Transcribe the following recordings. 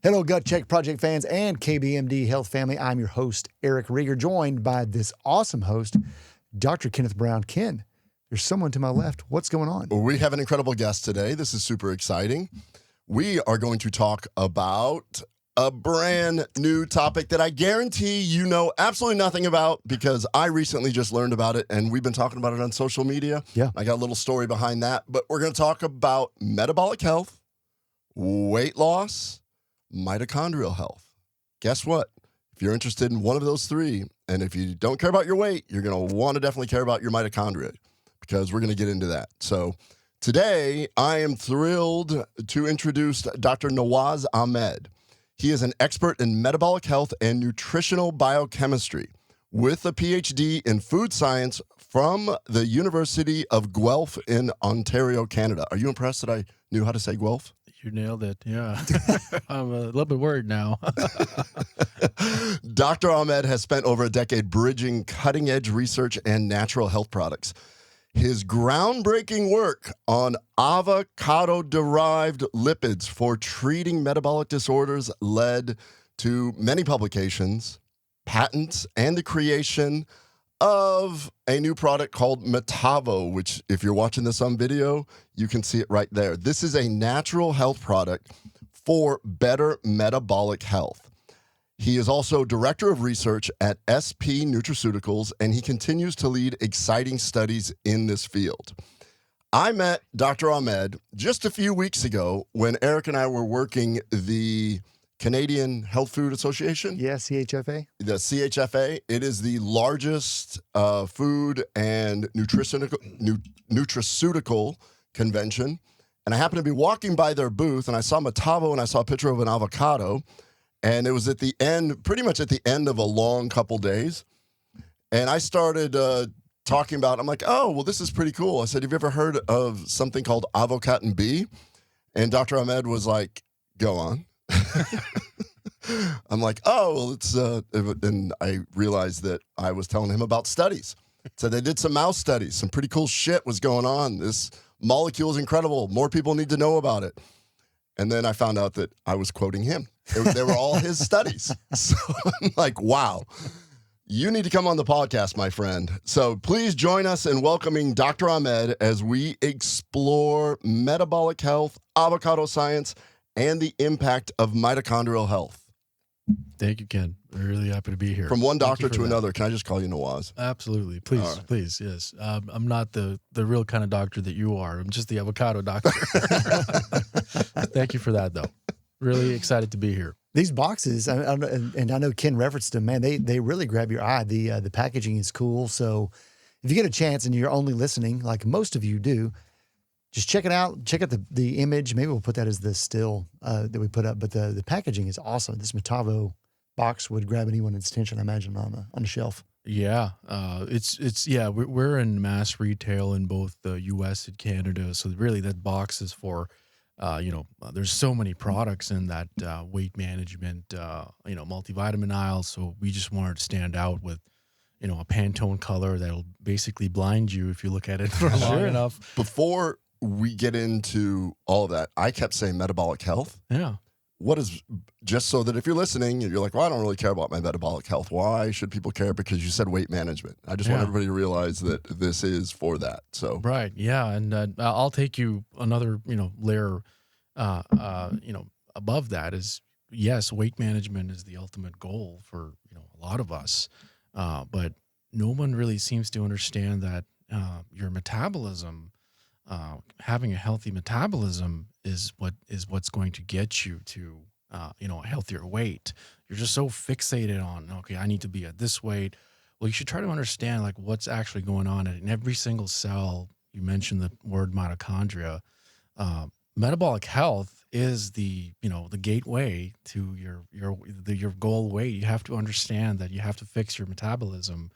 Hello, Gut Check Project fans and KBMD Health family. I'm your host, Eric Rieger, joined by this awesome host, Dr. Kenneth Brown. Ken, there's someone to my left. What's going on? We have an incredible guest today. This is super exciting. We are going to talk about a brand new topic that I guarantee you know absolutely nothing about because I recently just learned about it and we've been talking about it on social media. Yeah. I got a little story behind that, but we're going to talk about metabolic health, weight loss, mitochondrial health. Guess what? If you're interested in one of those three, and if you don't care about your weight, you're going to want to definitely care about your mitochondria because we're going to get into that. So today, I am thrilled to introduce Dr. Nawaz Ahmed. He is an expert in metabolic health and nutritional biochemistry with a PhD in food science from the University of Guelph in Ontario, Canada. Are you impressed that I knew how to say Guelph? You nailed it, yeah. I'm a little bit worried now. Dr. Ahmed has spent over a decade bridging cutting-edge research and natural health products. His groundbreaking work on avocado-derived lipids for treating metabolic disorders led to many publications, patents, and the creation of a new product called Metavo, which if you're watching this on video, you can see it right there. This is a natural health product for better metabolic health. He is also director of research at SP Nutraceuticals, and he continues to lead exciting studies in this field. I met Dr. Ahmed just a few weeks ago when Eric and I were working the Canadian Health Food Association. Yeah, CHFA. The CHFA. It is the largest food and nutraceutical convention. And I happened to be walking by their booth, and I saw Metavo, and I saw a picture of an avocado. And it was at the end, pretty much at the end of a long couple days. And I started talking about, I'm like, oh, well, this is pretty cool. I said, have you ever heard of something called AvoB? And Dr. Ahmed was like, go on. I'm like, oh, well, it's, and I realized that I was telling him about studies. So they did some mouse studies. Some pretty cool shit was going on. This molecule is incredible. More people need to know about it. And then I found out that I was quoting him. They were all his studies. So I'm like, wow, you need to come on the podcast, my friend. So please join us in welcoming Dr. Ahmed as we explore metabolic health, avocado science, and the impact of mitochondrial health. Thank you, Ken. We're really happy to be here. From one doctor to that. another. Can I just call you Nawaz? Absolutely. Please, right. Please, yes. I'm not the real kind of doctor that you are. I'm just the avocado doctor. Thank you for that, though. Really excited to be here. These boxes, and I know Ken referenced them, man, they really grab your eye. The packaging is cool. So if you get a chance and you're only listening, like most of you do, just check it out. Check out the image. Maybe we'll put that as the still that we put up. But the packaging is awesome. This Metavo box would grab anyone's attention, I imagine, on the shelf. Yeah, we're in mass retail in both the U.S. and Canada. So really, that box is for, there's so many products in that weight management, multivitamin aisle. So we just wanted to stand out with, a Pantone color that'll basically blind you if you look at it for long enough. Before we get into all of that, I kept saying metabolic health. Yeah. What is, just so that if you're listening and you're like, well, I don't really care about my metabolic health. Why should people care? Because you said weight management. I just want everybody to realize that this is for that. So right. Yeah. And I'll take you another, layer, above that is, yes, weight management is the ultimate goal for, a lot of us. But no one really seems to understand that your metabolism, having a healthy metabolism is what's going to get you to a healthier weight. You're just so fixated on, okay, I need to be at this weight. Well, you should try to understand like what's actually going on in every single cell. You mentioned the word mitochondria. Metabolic health is the gateway to your goal weight. You have to understand that you have to fix your metabolism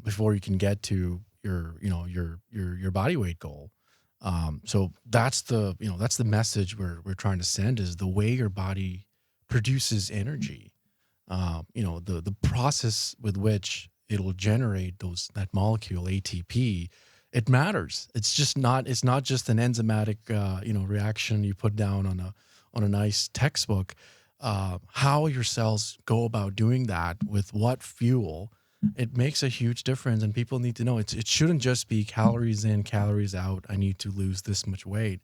before you can get to your body weight goal. So that's the message we're trying to send is the way your body produces energy. The process with which it'll generate that molecule ATP, it matters. It's not just an enzymatic reaction you put down on a nice textbook. how your cells go about doing that with what fuel, it makes a huge difference. And people need to know it shouldn't just be calories in, calories out. I need to lose this much weight.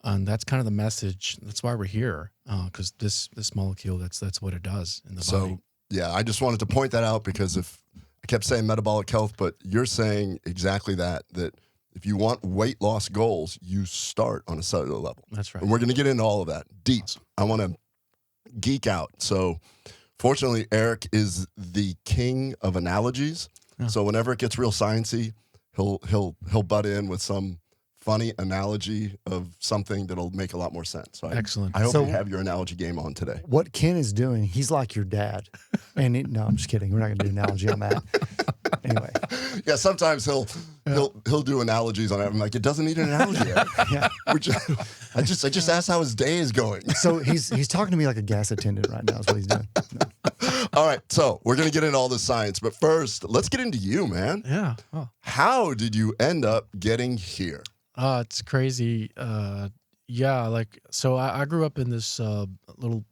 And that's kind of the message. That's why we're here, because this molecule, that's what it does in the body. So, yeah, I just wanted to point that out, because if I kept saying metabolic health, but you're saying exactly that if you want weight loss goals, you start on a cellular level. That's right. And we're going to get into all of that deep. Awesome. I want to geek out. So, fortunately, Eric is the king of analogies. Yeah. So whenever it gets real sciencey, he'll butt in with some funny analogy of something that'll make a lot more sense. So Excellent. I hope So- you have your analogy game on today. What Ken is doing, he's like your dad. And no, I'm just kidding. We're not going to do an analogy on that. Anyway, Yeah, sometimes he'll do analogies on it. I'm like, it doesn't need an analogy. Eric. yeah. I just asked how his day is going. So he's talking to me like a gas attendant right now is what he's doing. No. All right, so we're gonna get into all the science, but first, let's get into you, man. Yeah. Oh. How did you end up getting here? It's crazy. Yeah, like, so I grew up in this little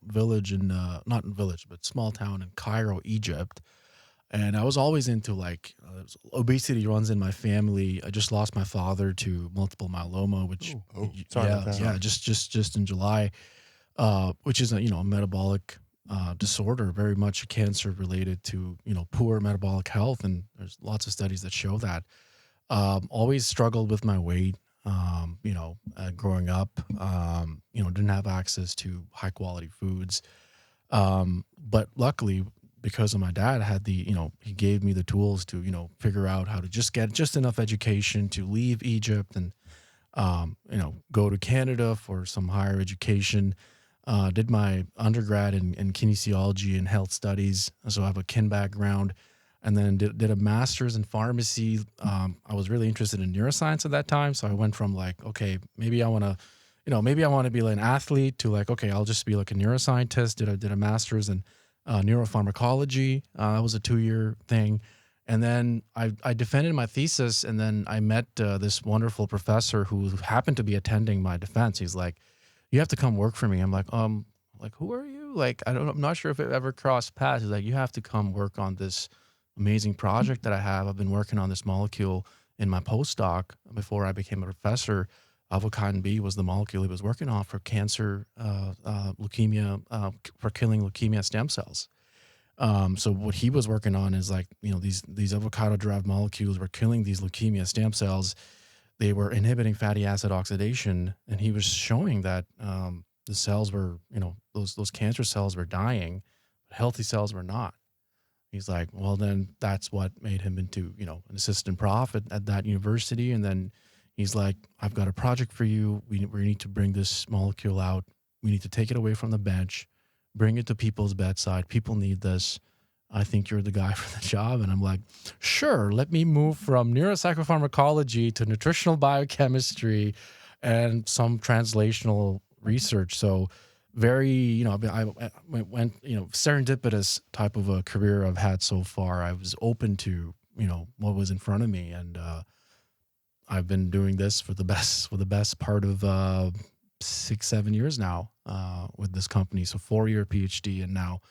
village in, not in village, but small town in Cairo, Egypt. And I was always into like, obesity runs in my family. I just lost my father to multiple myeloma, which, sorry about that. yeah, just in July, which is a metabolic disorder, very much a cancer related to, poor metabolic health. And there's lots of studies that show that. Always struggled with my weight, growing up, didn't have access to high quality foods. But luckily, because of my dad, had he gave me the tools to, figure out how to just get just enough education to leave Egypt and, go to Canada for some higher education. Did my undergrad in kinesiology and health studies. So I have a kin background. And then did a master's in pharmacy. I was really interested in neuroscience at that time. So I went from like, okay, maybe I want to be like an athlete to like, okay, I'll just be like a neuroscientist. Did a master's in neuropharmacology. That was a 2-year thing. And then I defended my thesis, and then I met this wonderful professor who happened to be attending my defense. He's like, you have to come work for me. I'm like, who are you? Like, I'm not sure if it ever crossed paths. He's like, you have to come work on this amazing project that I have. I've been working on this molecule in my postdoc before I became a professor. Avocados was the molecule he was working on for cancer, leukemia, for killing leukemia stem cells. So what he was working on is like, these avocado-derived molecules were killing these leukemia stem cells. They were inhibiting fatty acid oxidation, and he was showing that the cells were, those cancer cells were dying, but healthy cells were not. He's like, well, then that's what made him into, an assistant prof at that university. And then he's like, I've got a project for you. We need to bring this molecule out. We need to take it away from the bench, bring it to people's bedside. People need this. I think you're the guy for the job. And I'm like, sure, let me move from neuropsychopharmacology to nutritional biochemistry and some translational research. So very, I went, serendipitous type of a career I've had so far. I was open to, what was in front of me. And I've been doing this for the best part of 6-7 years now with this company. So 4-year PhD, and now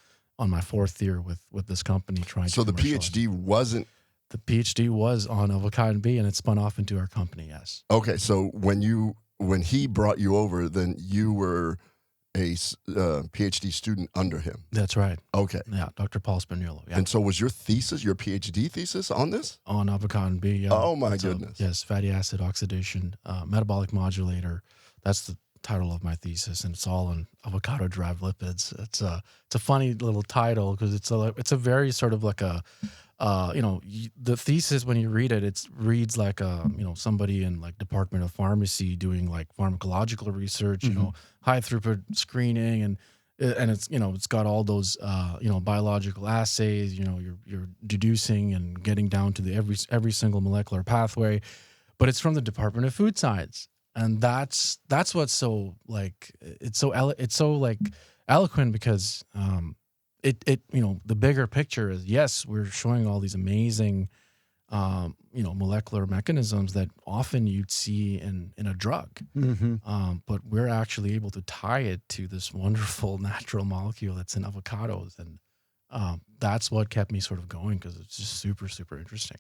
on my 4th year with this company trying So to the commercialize. PhD wasn't... The PhD was on Avocado-B, and it spun off into our company, yes. Okay, so when he brought you over, then you were a PhD student under him. That's right. Okay. Yeah, Dr. Paul Spaniolo. Yeah. And so was your thesis, your PhD thesis on this? On Avocado-B, yeah. Oh, my It's goodness. Yes, fatty acid oxidation, metabolic modulator. That's the title of my thesis, and it's all on avocado-derived lipids. It's a funny little title because it's a very sort of like a the thesis, when you read it, it reads like somebody in like Department of Pharmacy doing like pharmacological research, high throughput screening, and it's got all those biological assays, you're deducing and getting down to the every single molecular pathway, but it's from the Department of Food Science. And that's what's so like it's so like eloquent because the bigger picture is, yes, we're showing all these amazing molecular mechanisms that often you'd see in a drug. But we're actually able to tie it to this wonderful natural molecule that's in avocados. And that's what kept me sort of going, because it's just super, super interesting.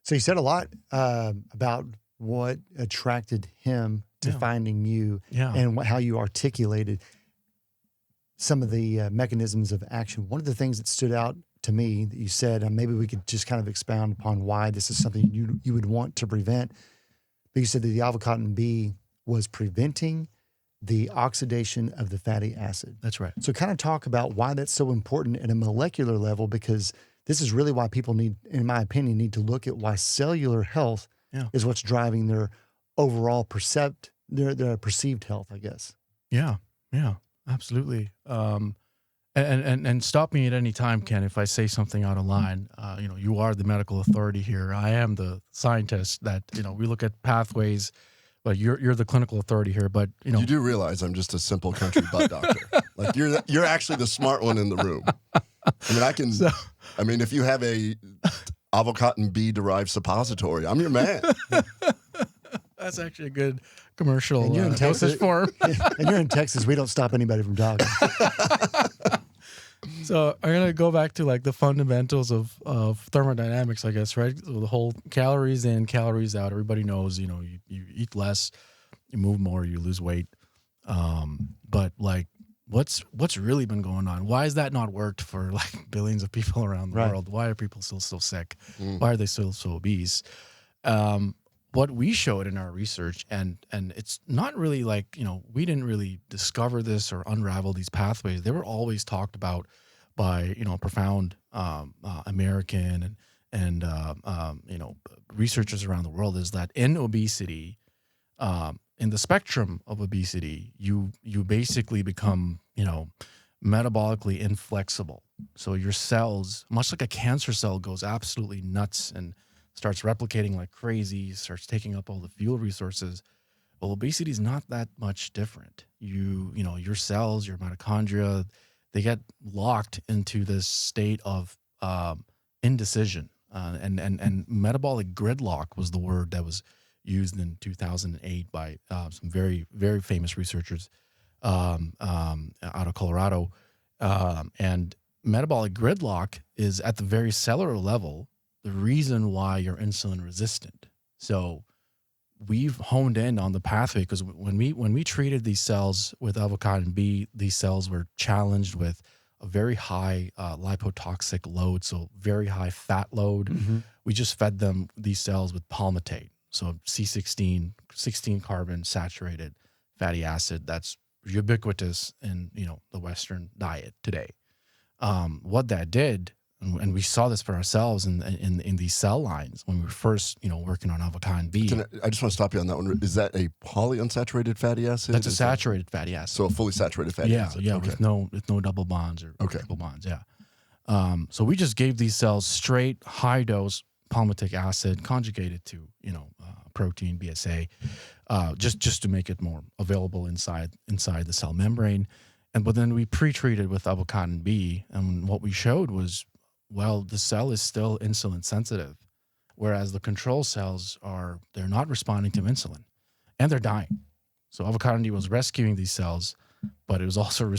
So you said a lot about what attracted him to finding you and how you articulated some of the mechanisms of action. One of the things that stood out to me that you said, and maybe we could just kind of expound upon why this is something you would want to prevent. But you said that the avocado B was preventing the oxidation of the fatty acid. That's right. So kind of talk about why that's so important at a molecular level, because this is really why people need, in my opinion, need to look at why cellular health is what's driving their overall their perceived health, I guess. Yeah, absolutely. And stop me at any time, Ken, if I say something out of line. You are the medical authority here. I am the scientist that, we look at pathways, but you're the clinical authority here. But, You do realize I'm just a simple country butt doctor. Like you're actually the smart one in the room. I mean, if you have a avocado B derived suppository, I'm your man. That's actually a good commercial. And you're in Texas. Form. And you're in Texas. We don't stop anybody from talking. So I'm going to go back to like the fundamentals of thermodynamics, I guess, right? So the whole calories in, calories out. Everybody knows, you eat less, you move more, you lose weight. But like, what's really been going on? Why has that not worked for like billions of people around the world? Why are people still so sick? Why are they still so obese? What we showed in our research, and it's not really like, we didn't really discover this or unravel these pathways. They were always talked about by, profound American and researchers around the world, is that in obesity, in the spectrum of obesity, you basically become, metabolically inflexible. So your cells, much like a cancer cell, goes absolutely nuts and starts replicating like crazy, starts taking up all the fuel resources. Well, obesity is not that much different. Your cells, your mitochondria, they get locked into this state of indecision. And metabolic gridlock was the word that was used in 2008 by some very, very famous researchers out of Colorado. And metabolic gridlock is at the very cellular level the reason why you're insulin resistant. So we've honed in on the pathway, because when we treated these cells with avocado B, these cells were challenged with a very high lipotoxic load, so very high fat load. We just fed them these cells with palmitate, so C16, 16 carbon saturated fatty acid that's ubiquitous in the Western diet today. What that did, and we saw this for ourselves in these cell lines when we were first, working on avocado B. I just want to stop you on that one. Is that a polyunsaturated fatty acid? That's a saturated fatty acid. So a fully saturated fatty acid. Yeah, okay. with no double bonds or triple bonds. Yeah. So we just gave these cells straight high dose palmitic acid conjugated to protein BSA, just to make it more available inside the cell membrane. But then we pre-treated with avocado B, and what we showed was, well, the cell is still insulin sensitive, whereas the control cells they're not responding to insulin, and they're dying. So avocado D was rescuing these cells, but it was also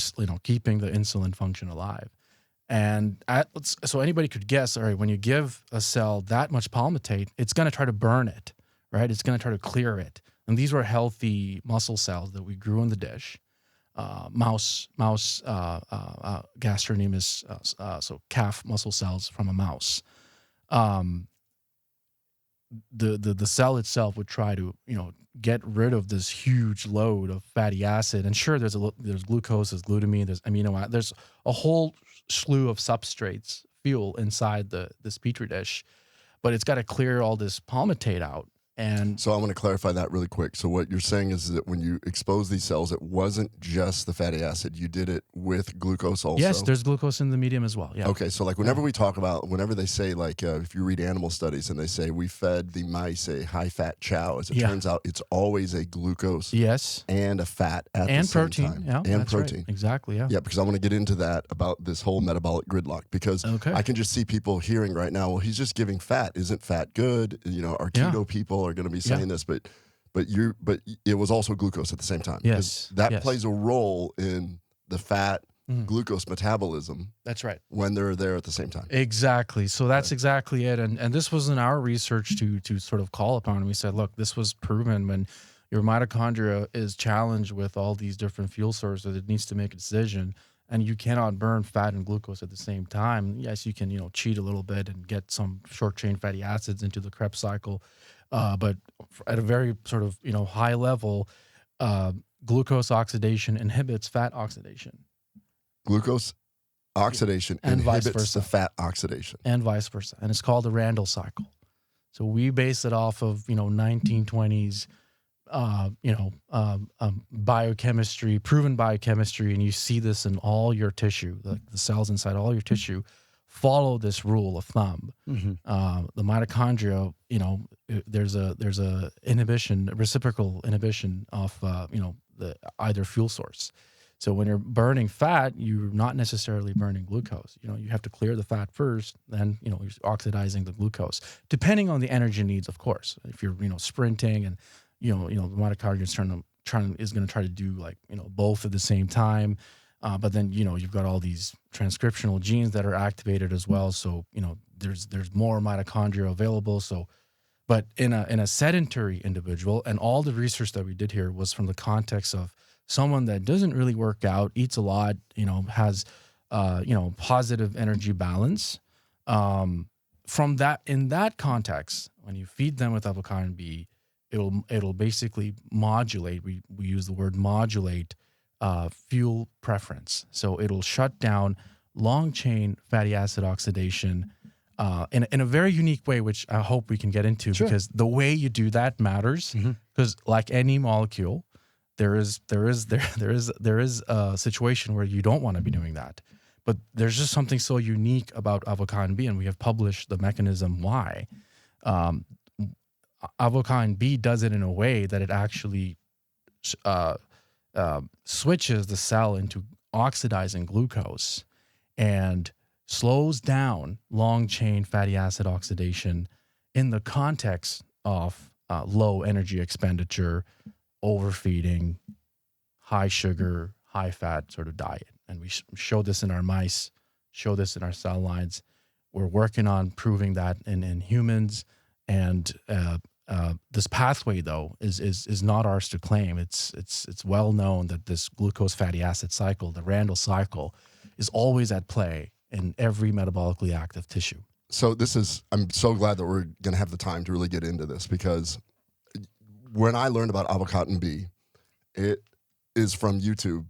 keeping the insulin function alive. And so anybody could guess, all right, when you give a cell that much palmitate, it's going to try to burn it, right? It's going to try to clear it. And these were healthy muscle cells that we grew in the dish. Mouse gastrocnemius, so calf muscle cells from a mouse. The cell itself would try to get rid of this huge load of fatty acid, and sure, there's glucose, there's glutamine, there's amino acids, there's a whole slew of substrates, fuel inside this petri dish, but it's got to clear all this palmitate out. And So I want to clarify that really quick. So what you're saying is that when you expose these cells, it wasn't just the fatty acid. You did it with glucose also? yes, there's glucose in the medium as well. Yeah. Okay, so like whenever we talk about, whenever they say like, if you read animal studies and they say we fed the mice a high-fat chow, as it turns out, it's always a glucose Yes. and a fat at the And same protein. time. Yeah. And that's protein. Right. Exactly. Yeah. Yeah, because I want to get into that about this whole metabolic gridlock, because I can just see people hearing right now, well, he's just giving fat. Isn't fat good? You know, our keto people are going to be saying this, but it was also glucose at the same time. Yes. That plays a role in the fat glucose metabolism. That's right. When they're there at the same time. Exactly. So that's exactly it. And this was in our research to sort of call upon. We said, look, this was proven when your mitochondria is challenged with all these different fuel sources. It needs to make a decision, and you cannot burn fat and glucose at the same time. Yes, you can, cheat a little bit and get some short chain fatty acids into the Krebs cycle. But at a very sort of, high level, glucose oxidation inhibits fat oxidation. Glucose oxidation and inhibits the fat oxidation. And vice versa. And it's called the Randall cycle. So we base it off of, 1920s, biochemistry, proven biochemistry, and you see this in all your tissue, the cells inside all your tissue follow this rule of thumb. The mitochondria, there's a inhibition, reciprocal inhibition of, the either fuel source. So when you're burning fat, you're not necessarily burning glucose. You have to clear the fat first, then, you're oxidizing the glucose, depending on the energy needs, of course. If you're, sprinting and, the mitochondria is going to try to do like, both at the same time. But then, you've got all these transcriptional genes that are activated as well. So, there's more mitochondria available. So, but in a sedentary individual, and all the research that we did here was from the context of someone that doesn't really work out, eats a lot, has, positive energy balance. From that, in that context, when you feed them with avocado B, it'll basically modulate. We use the word modulate fuel preference. So it'll shut down long chain fatty acid oxidation in a very unique way, which I hope we can get into, because the way you do that matters. Because like any molecule, there is a situation where you don't want to be doing that. But there's just something so unique about avocado B, and we have published the mechanism why. Avocado B does it in a way that it actually switches the cell into oxidizing glucose and slows down long-chain fatty acid oxidation in the context of low energy expenditure, overfeeding, high sugar, high fat sort of diet. And we show this in our mice, show this in our cell lines. We're working on proving that in humans. And this pathway, though, is not ours to claim. It's well known that this glucose fatty acid cycle, the Randall cycle, is always at play in every metabolically active tissue. So I'm so glad that we're going to have the time to really get into this, because when I learned about avocado B, it is from YouTube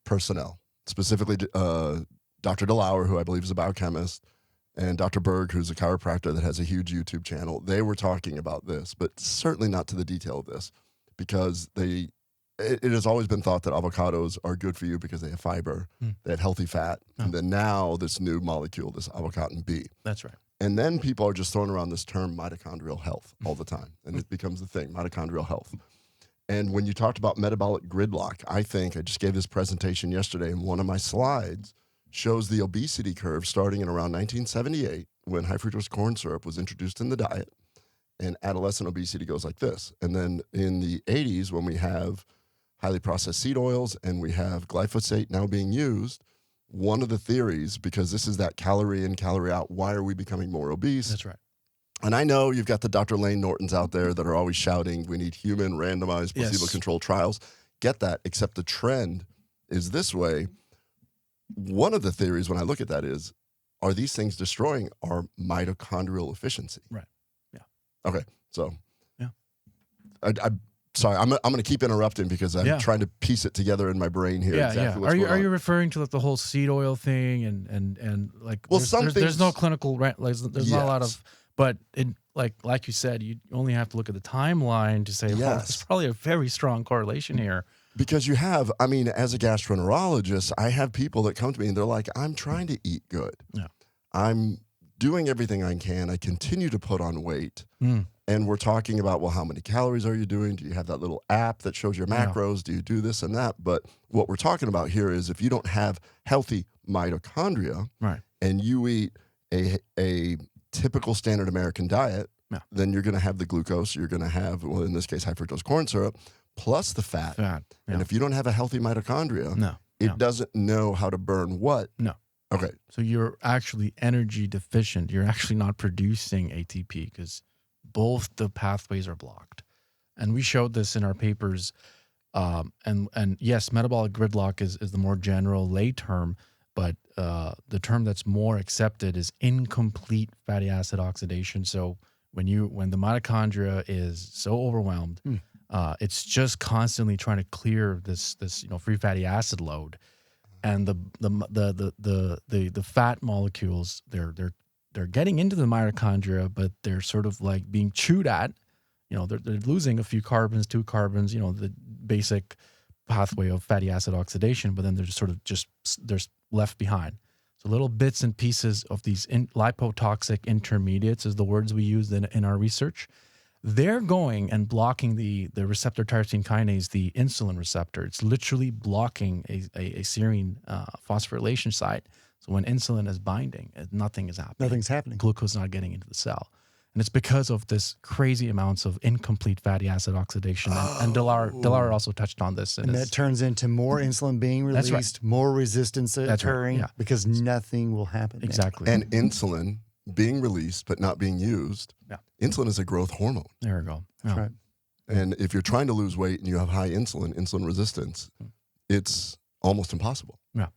personnel, specifically Dr. DeLauer, who I believe is a biochemist, and Dr. Berg, who's a chiropractor that has a huge YouTube channel. They were talking about this, but certainly not to the detail of this, because it has always been thought that avocados are good for you because they have fiber, they have healthy fat, and then now this new molecule, this avocado B. That's right. And then people are just throwing around this term mitochondrial health all the time, and it becomes the thing, mitochondrial health. And when you talked about metabolic gridlock, I just gave this presentation yesterday, and one of my slides shows the obesity curve starting in around 1978, when high fructose corn syrup was introduced in the diet, and adolescent obesity goes like this. And then in the 80s, when we have highly processed seed oils and we have glyphosate now being used, one of the theories, because this is that calorie in, calorie out, why are we becoming more obese? That's right. And I know you've got the Dr. Lane Nortons out there that are always shouting, we need human randomized placebo-controlled trials. Get that, except the trend is this way. One of the theories when I look at that is, are these things destroying our mitochondrial efficiency? Right. Yeah. Okay. So, yeah. I'm sorry. I'm going to keep interrupting because I'm trying to piece it together in my brain here. Yeah. Exactly Are you referring to like the whole seed oil thing and like? Well, there's no clinical there's not a lot of, but like you said, you only have to look at the timeline to say, well, Yes. there's probably a very strong correlation here. Because you have, I mean, as a gastroenterologist, I have people that come to me and they're like, I'm trying to eat good. Yeah. I'm doing everything I can. I continue to put on weight. And we're talking about, well, how many calories are you doing? Do you have that little app that shows your macros? Do you do this and that? But what we're talking about here is if you don't have healthy mitochondria Right. and you eat a typical standard American diet, then you're going to have the glucose. You're going to have, well, in this case, high fructose corn syrup, plus the fat. And if you don't have a healthy mitochondria, it doesn't know how to burn what? No. Okay. So you're actually energy deficient. You're actually not producing ATP because both the pathways are blocked. And we showed this in our papers. And yes, metabolic gridlock is the more general lay term, but the term that's more accepted is incomplete fatty acid oxidation. So when the mitochondria is so overwhelmed, it's just constantly trying to clear this free fatty acid load, and the fat molecules they're getting into the mitochondria, but they're sort of like being chewed at. They're losing a few carbons, 2 carbons. The basic pathway of fatty acid oxidation, but then they're they're left behind. So little bits and pieces of these lipotoxic intermediates is the words we used in our research. They're going and blocking the receptor tyrosine kinase, the insulin receptor. It's literally blocking a serine phosphorylation site. So when insulin is binding, nothing is happening. Nothing's happening. Glucose is not getting into the cell. And it's because of this crazy amounts of incomplete fatty acid oxidation. And Delar also touched on this. And that turns into more insulin being released, right. more resistance occurring because nothing will happen. Exactly. And insulin being released but not being used. Insulin is a growth hormone. There we go. That's right. And if you're trying to lose weight and you have high insulin resistance, it's almost impossible. Yeah.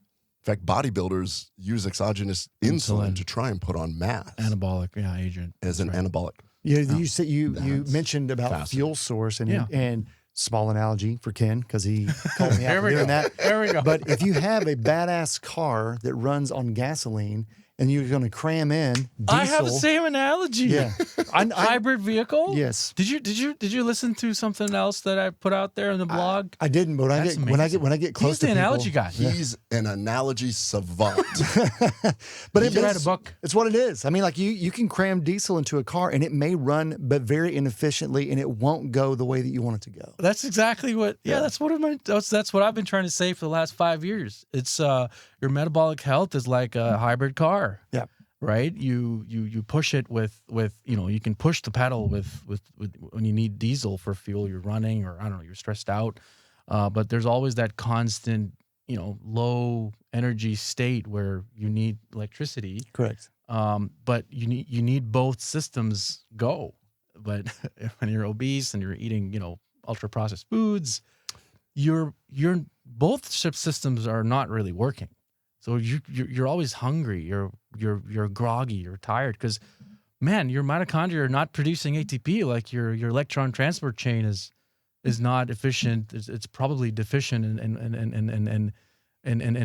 In fact, bodybuilders use exogenous insulin to try and put on mass. Anabolic agent. As an anabolic. You said you mentioned about fuel source and small analogy for Ken because he called me out for doing that. There we go. But if you have a badass car that runs on gasoline and you're going to cram in diesel, I have the same analogy. Yeah, hybrid vehicle. Yes. Did you listen to something else that I put out there in the blog? I didn't, but when I get close to the people, analogy guy. He's an analogy savant. But you write a book. It's what it is. I mean, like you can cram diesel into a car and it may run, but very inefficiently, and it won't go the way that you want it to go. That's exactly what. Yeah, that's what I've been trying to say for the last 5 years. It's your metabolic health is like a hybrid car. Yeah. Right. You push it with you can push the pedal with when you need diesel for fuel. You're running, or I don't know, you're stressed out. But there's always that constant low energy state where you need electricity. Correct. But you need both systems go. But when you're obese and you're eating ultra processed foods, your both systems are not really working. So you're always hungry. You're groggy. You're tired because, man, your mitochondria are not producing ATP. Like your electron transport chain is not efficient. It's probably deficient in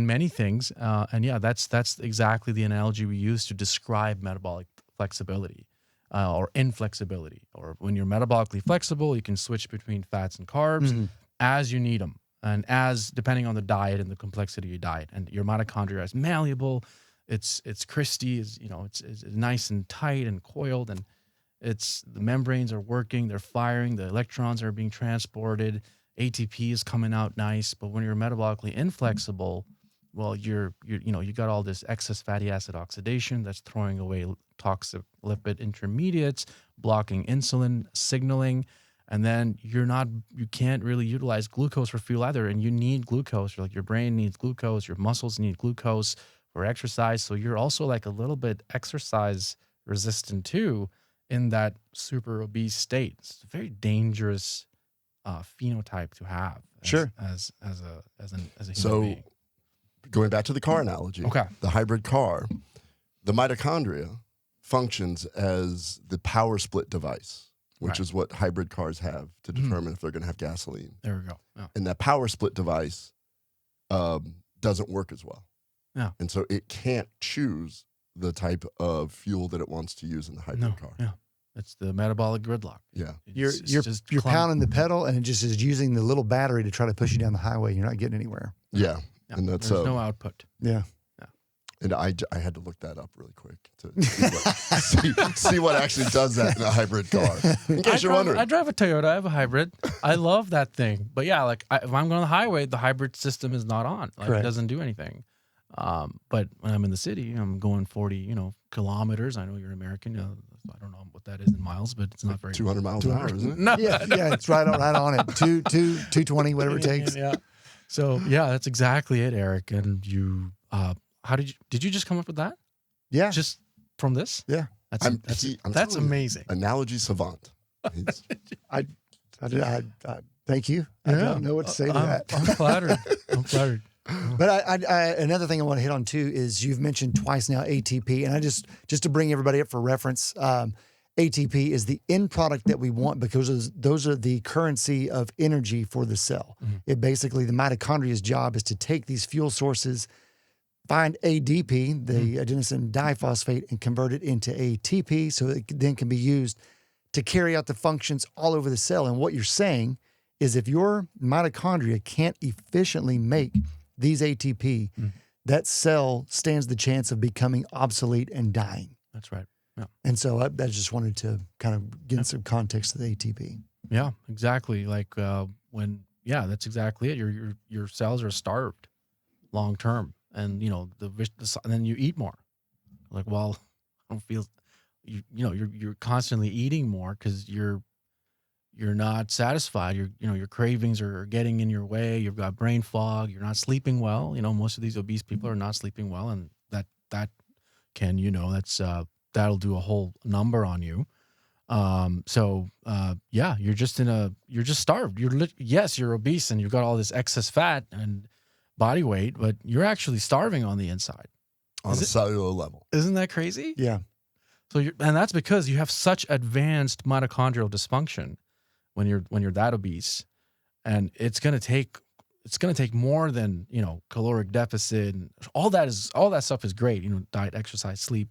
many things. And yeah, that's exactly the analogy we use to describe metabolic flexibility or inflexibility. Or when you're metabolically flexible, you can switch between fats and carbs as you need them. And as depending on the diet and the complexity of your diet, and your mitochondria is malleable, it's crysty, it's nice and tight and coiled, and the membranes are working, they're firing, the electrons are being transported, ATP is coming out nice. But when you're metabolically inflexible, well, you got all this excess fatty acid oxidation that's throwing away toxic lipid intermediates, blocking insulin signaling. And then you can't really utilize glucose for fuel either. And you need glucose. Your brain needs glucose. Your muscles need glucose for exercise. So you're also like a little bit exercise resistant too in that super obese state. It's a very dangerous phenotype to have. As a human being. Going back to the car analogy, the hybrid car, the mitochondria functions as the power split device, which is what hybrid cars have to determine if they're going to have gasoline. There we go. Yeah. And that power split device doesn't work as well. Yeah. And so it can't choose the type of fuel that it wants to use in the hybrid car. Yeah. It's the metabolic gridlock. Yeah. You're pounding the pedal, and it just is using the little battery to try to push you down the highway. You're not getting anywhere. Yeah. Yeah, And that's there's no output. Yeah. And I had to look that up really quick to see what actually does that in a hybrid car. In case you're wondering. I drive a Toyota. I have a hybrid. I love that thing. But yeah, like if I'm going on the highway, the hybrid system is not on. Like Correct. it doesn't do anything. But when I'm in the city, I'm going 40, kilometers. I know you're American. I don't know what that is in miles, but it's not very 200 miles an hour, isn't it? No. Yeah, it's right on it. 220, whatever it takes. Yeah. So yeah, that's exactly it, Eric. And you, how did you just come up with that? Yeah. Just from this? Yeah. That's I'm telling you, amazing. Analogy savant. I thank you. I don't know what to say to that. I'm flattered. I'm flattered. But another thing I want to hit on too is you've mentioned twice now ATP, and I just to bring everybody up for reference, ATP is the end product that we want because those are the currency of energy for the cell. Mm-hmm. It basically, the mitochondria's job is to take these fuel sources, find ADP, the adenosine diphosphate, and convert it into ATP so it then can be used to carry out the functions all over the cell. And what you're saying is if your mitochondria can't efficiently make these ATP, that cell stands the chance of becoming obsolete and dying. That's right. Yeah. And so I just wanted to kind of get some context to the ATP. Yeah, exactly. Like that's exactly it. Your cells are starved long term, and and then you eat more. Like, well, I don't feel you're constantly eating more because you're not satisfied. Your cravings are getting in your way. You've got brain fog. You're not sleeping well. Most of these obese people are not sleeping well, and that can that'll do a whole number on you. You're just starved. You're obese and you've got all this excess fat and body weight, but you're actually starving on the inside. On a cellular level. Isn't that crazy? Yeah. So and that's because you have such advanced mitochondrial dysfunction when you're that obese, and it's gonna take more than caloric deficit and all that stuff is great. Diet, exercise, sleep.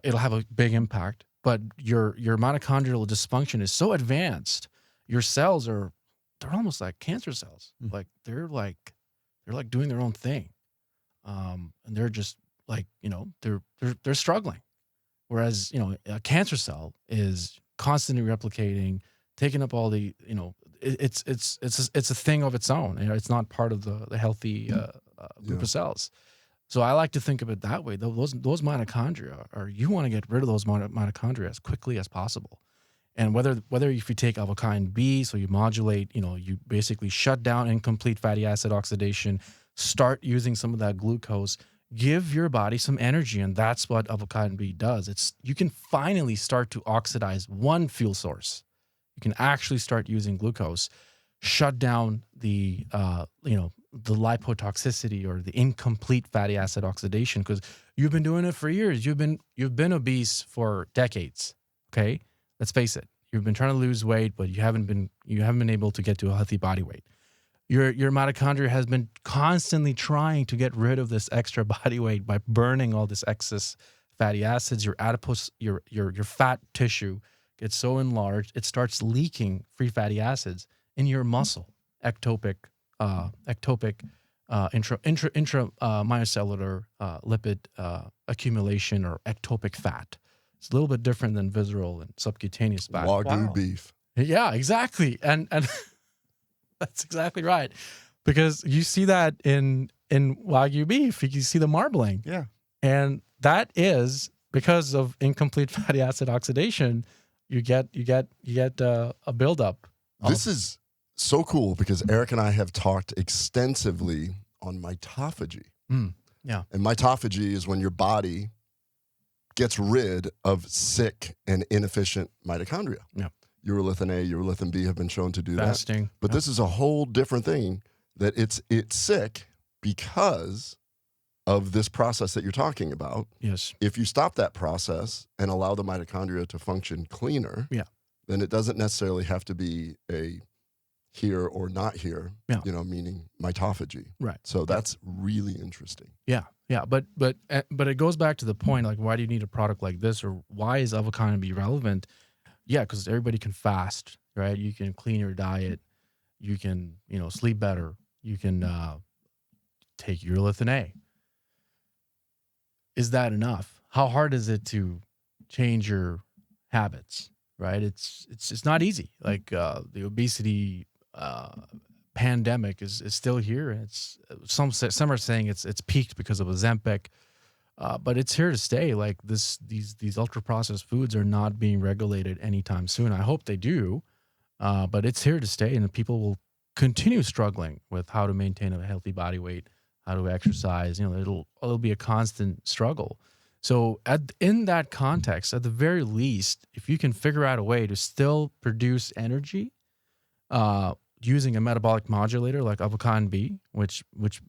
It'll have a big impact, but your mitochondrial dysfunction is so advanced. Your cells they're almost like cancer cells. Like they're like doing their own thing, and they're just like they're struggling. Whereas a cancer cell is constantly replicating, taking up all the it's a thing of its own. It's not part of the healthy group of cells. So I like to think of it that way. Those mitochondria you want to get rid of those mitochondria as quickly as possible. And whether if you take avocados, so you modulate, you basically shut down incomplete fatty acid oxidation, start using some of that glucose, give your body some energy, and that's what avocado B does. You can finally start to oxidize one fuel source. You can actually start using glucose, shut down the the lipotoxicity or the incomplete fatty acid oxidation, because you've been doing it for years. You've been obese for decades. Okay, let's face it. You've been trying to lose weight, but you haven't been able to get to a healthy body weight. Your mitochondria has been constantly trying to get rid of this extra body weight by burning all this excess fatty acids. Your adipose, your fat tissue gets so enlarged, it starts leaking free fatty acids in your muscle, ectopic intra-myocellular lipid accumulation, or ectopic fat. It's a little bit different than visceral and subcutaneous fat. Wagyu beef. Yeah, exactly. And that's exactly right. Because you see that in Wagyu beef, you see the marbling. Yeah. And that is because of incomplete fatty acid oxidation. You get a buildup. This is so cool because Eric and I have talked extensively on mitophagy. Yeah. And mitophagy is when your body gets rid of sick and inefficient mitochondria. Yeah. Urolithin A, urolithin B have been shown to do Fasting. that. But this is a whole different thing, that it's sick because of this process that you're talking about. Yes. If you stop that process and allow the mitochondria to function cleaner, then it doesn't necessarily have to be a here or not here, Yeah. meaning mitophagy. Right. So that's really interesting. Yeah. But it goes back to the point, like, why do you need a product like this, or why is avocado relevant? Yeah, because everybody can fast, right? You can clean your diet, you can sleep better, you can take urolithin A. Is that enough? How hard is it to change your habits? Right? It's not easy. Like the obesity pandemic is still here. It's some are saying it's peaked because of Ozempic, but it's here to stay. Like these ultra processed foods are not being regulated anytime soon. I hope they do, but it's here to stay, and people will continue struggling with how to maintain a healthy body weight, how to exercise. It'll be a constant struggle. So in that context, at the very least, if you can figure out a way to still produce energy using a metabolic modulator like avocado, which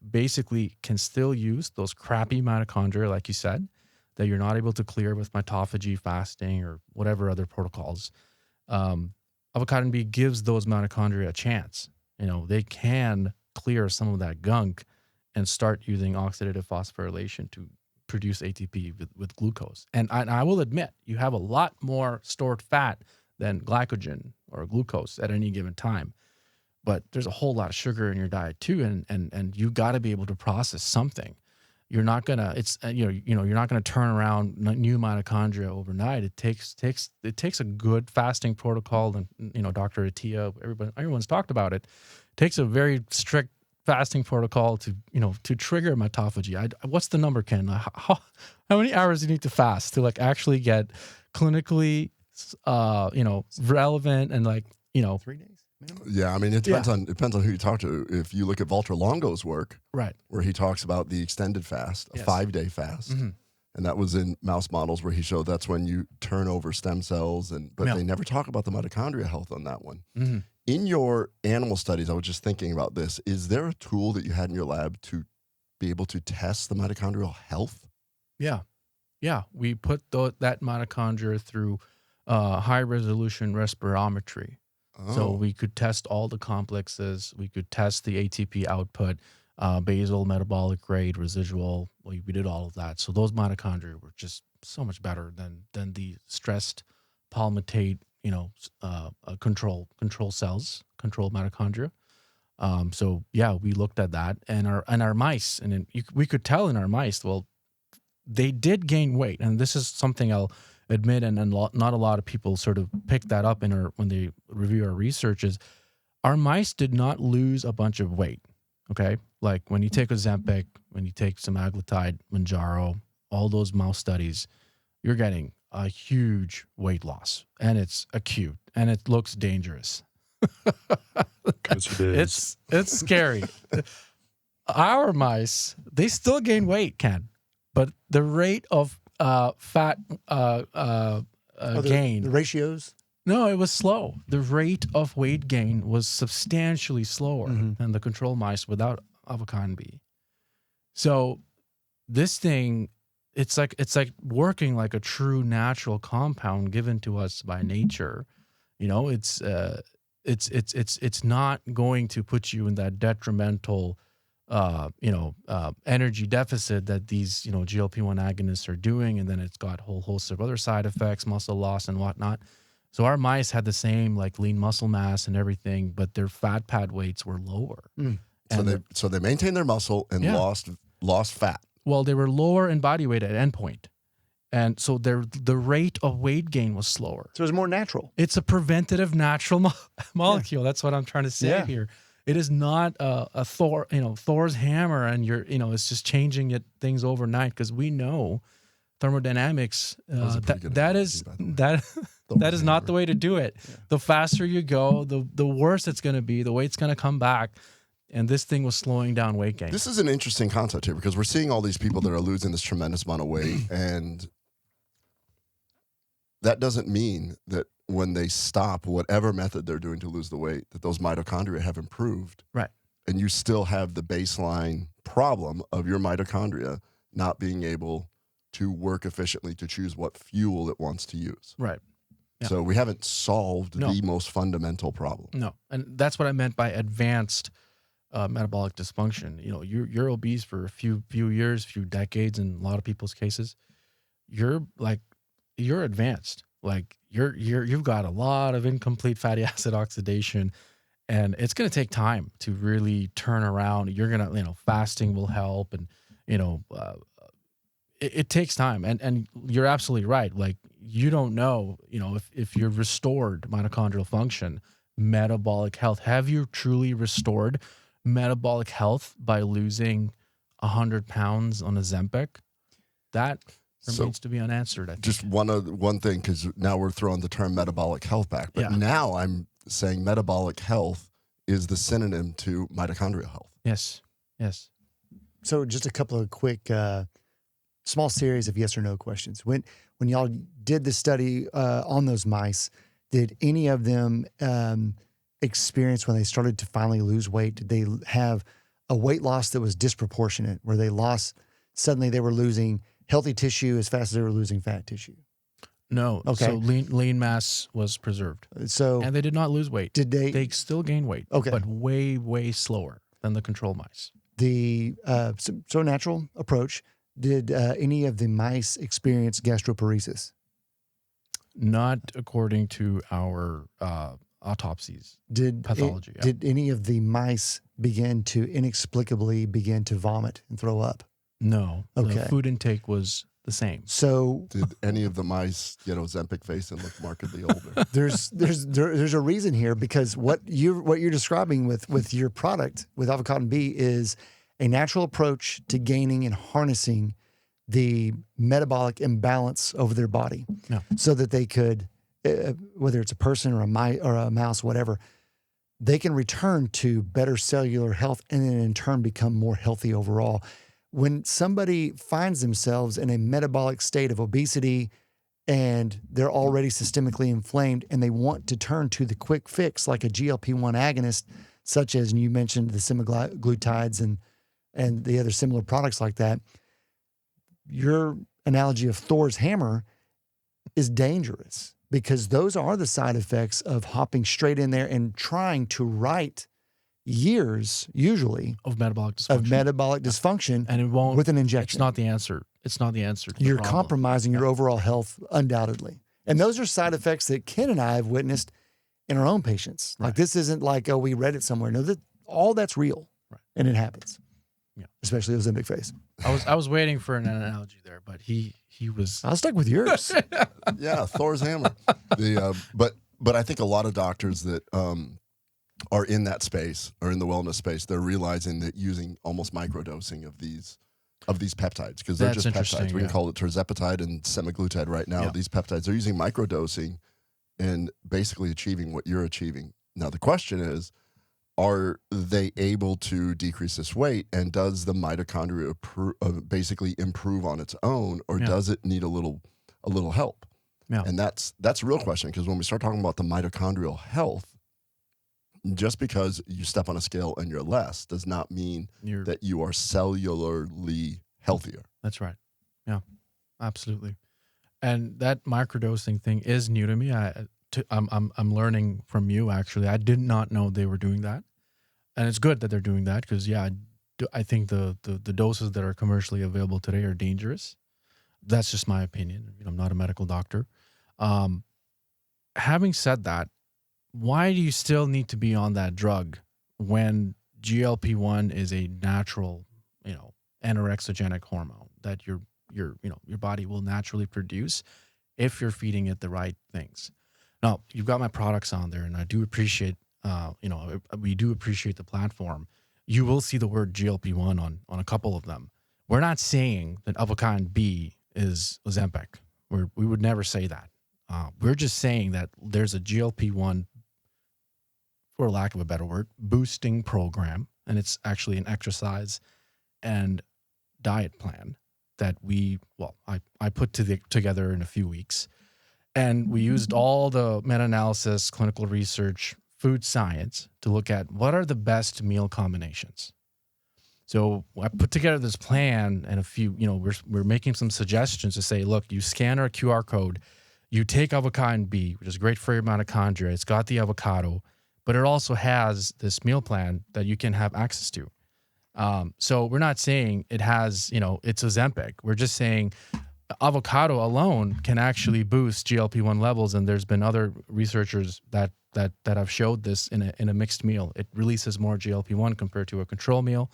basically can still use those crappy mitochondria, like you said, that you're not able to clear with mitophagy, fasting, or whatever other protocols, avocado gives those mitochondria a chance. They can clear some of that gunk and start using oxidative phosphorylation to produce ATP with glucose. And I will admit, you have a lot more stored fat than glycogen or glucose at any given time. But there's a whole lot of sugar in your diet too, and you got to be able to process something. You're not gonna you're not gonna turn around new mitochondria overnight. It takes a good fasting protocol, and Dr. Attia, everyone's talked about it. It takes a very strict fasting protocol to trigger mitophagy. What's the number, Ken? How many hours do you need to fast to actually get clinically relevant and 3 days minimum? Yeah, I mean, it depends on who you talk to. If you look at Walter Longo's work, right, where he talks about the extended fast, a 5-day fast, mm-hmm. and that was in mouse models where he showed that's when you turn over stem cells, but they never talk about the mitochondria health on that one. Mm-hmm. In your animal studies, I was just thinking about this. Is there a tool that you had in your lab to be able to test the mitochondrial health? Yeah. We put that mitochondria through high-resolution respirometry. Oh. So we could test all the complexes. We could test the ATP output, basal, metabolic rate, residual. We did all of that. So those mitochondria were just so much better than the stressed palmitate, control cells, control mitochondria. So yeah, we looked at that, and our mice, and we could tell in our mice, well, they did gain weight, and this is something I'll admit, and not a lot of people sort of pick that up when they review our research, is our mice did not lose a bunch of weight. Okay, like when you take Ozempic, when you take semaglutide, Mounjaro, all those mouse studies, you're getting a huge weight loss, and it's acute, and it looks dangerous. It's scary. Our mice, they still gain weight, Ken, but the rate of fat gain, the ratios. No, it was slow. The rate of weight gain was substantially slower than the control mice without avocado. So this thing, it's like working like a true natural compound given to us by nature. It's not going to put you in that detrimental energy deficit that these GLP-1 agonists are doing, and then it's got a whole host of other side effects, muscle loss and whatnot. So our mice had the same lean muscle mass and everything, but their fat pad weights were lower. So they maintained their muscle and lost fat. Well, they were lower in body weight at endpoint, and so the rate of weight gain was slower. So it was more natural. It's a preventative natural molecule. That's what I'm trying to say here. It is not a Thor's hammer, and it's just changing things overnight, because we know thermodynamics. That is not the way to do it. Yeah. The faster you go, the worse it's going to be. The weight's going to come back, and this thing was slowing down weight gain. This is an interesting concept here, because we're seeing all these people that are losing this tremendous amount of weight, and that doesn't mean that when they stop whatever method they're doing to lose the weight, that those mitochondria have improved. Right. And you still have the baseline problem of your mitochondria not being able to work efficiently to choose what fuel it wants to use. Right. Yeah. So we haven't solved No. the most fundamental problem. No, and that's what I meant by advanced metabolic dysfunction. You know, you're obese for a few years, few decades, in a lot of people's cases. You're advanced. Like you've got a lot of incomplete fatty acid oxidation, and it's going to take time to really turn around. You're gonna, fasting will help, and it takes time. And you're absolutely right. Like, you don't know, if you're restored mitochondrial function, metabolic health. Have you truly restored metabolic health by losing 100 pounds on Ozempic? That remains to be unanswered, I think. Just one thing, because now we're throwing the term metabolic health back, but now I'm saying metabolic health is the synonym to mitochondrial health. Yes. So just a couple of quick, small series of yes or no questions. When y'all did the study on those mice, did any of them experience, when they started to finally lose weight, did they have a weight loss that was disproportionate, where suddenly they were losing healthy tissue as fast as they were losing fat tissue? No. Okay. So lean mass was preserved. So And they did not lose weight. did they? They still gained weight. Okay. But way, way slower than the control mice. The so natural approach. Did any of the mice experience gastroparesis? Not according to our autopsies. Pathology. Did any of the mice inexplicably begin to vomit and throw up? No. Okay. The food intake was the same. So Did any of the mice get Ozempic face and look markedly older? there's a reason here, because what you're describing with your product, with Avocado B, is a natural approach to gaining and harnessing the metabolic imbalance over their body, so that they could, whether it's a person or a mouse, whatever, they can return to better cellular health, and then in turn become more healthy overall. When somebody finds themselves in a metabolic state of obesity and they're already systemically inflamed, and they want to turn to the quick fix like a GLP-1 agonist, such as, and you mentioned the semaglutides and the other similar products like that, your analogy of Thor's hammer is dangerous, because those are the side effects of hopping straight in there and trying to right years, usually, of metabolic dysfunction. And it won't, with an injection. It's not the answer. It's not the answer to the You're problem. compromising your overall health, undoubtedly. And those are side effects that Ken and I have witnessed in our own patients. Like, this isn't like, oh, we read it somewhere. No, all that's real. Right. And it happens. Yeah. Especially Ozempic face. I was waiting for an analogy there, but he was. I'll stick with yours. Yeah, Thor's hammer. But I think a lot of doctors that are in that space, or in the wellness space, they're realizing that using almost microdosing of these peptides, because they're That's just peptides. We can yeah. call it tirzepatide and semaglutide right now. Yeah. These peptides, they're using microdosing and basically achieving what you're achieving. Now the question is, are they able to decrease this weight, and does the mitochondria basically improve on its own, or does it need a little help? Yeah. And that's a real question, because when we start talking about the mitochondrial health, just because you step on a scale and you're less does not mean that you are cellularly healthier. That's right. Yeah, absolutely. And that microdosing thing is new to me. I'm learning from you, actually. I did not know they were doing that, and it's good that they're doing that, because I think the doses that are commercially available today are dangerous. That's just my opinion. I'm not a medical doctor. Having said that, why do you still need to be on that drug when GLP-1 is a natural, anorexigenic hormone that your body will naturally produce if you're feeding it the right things? Now, you've got my products on there, and I do appreciate, we do appreciate the platform. You will see the word GLP-1 on a couple of them. We're not saying that Avocado B is Ozempic. We would never say that. We're just saying that there's a GLP-1, for lack of a better word, boosting program, and it's actually an exercise and diet plan that I put together in a few weeks. And we used all the meta-analysis, clinical research, food science to look at what are the best meal combinations. So I put together this plan, and we're making some suggestions to say, look, you scan our QR code, You take avocado B, which is great for your mitochondria. It's got the avocado, but it also has this meal plan that you can have access to. So we're not saying it has, it's Ozempic. We're just saying avocado alone can actually boost GLP-1 levels, and there's been other researchers that have showed this in a mixed meal. It releases more GLP-1 compared to a control meal,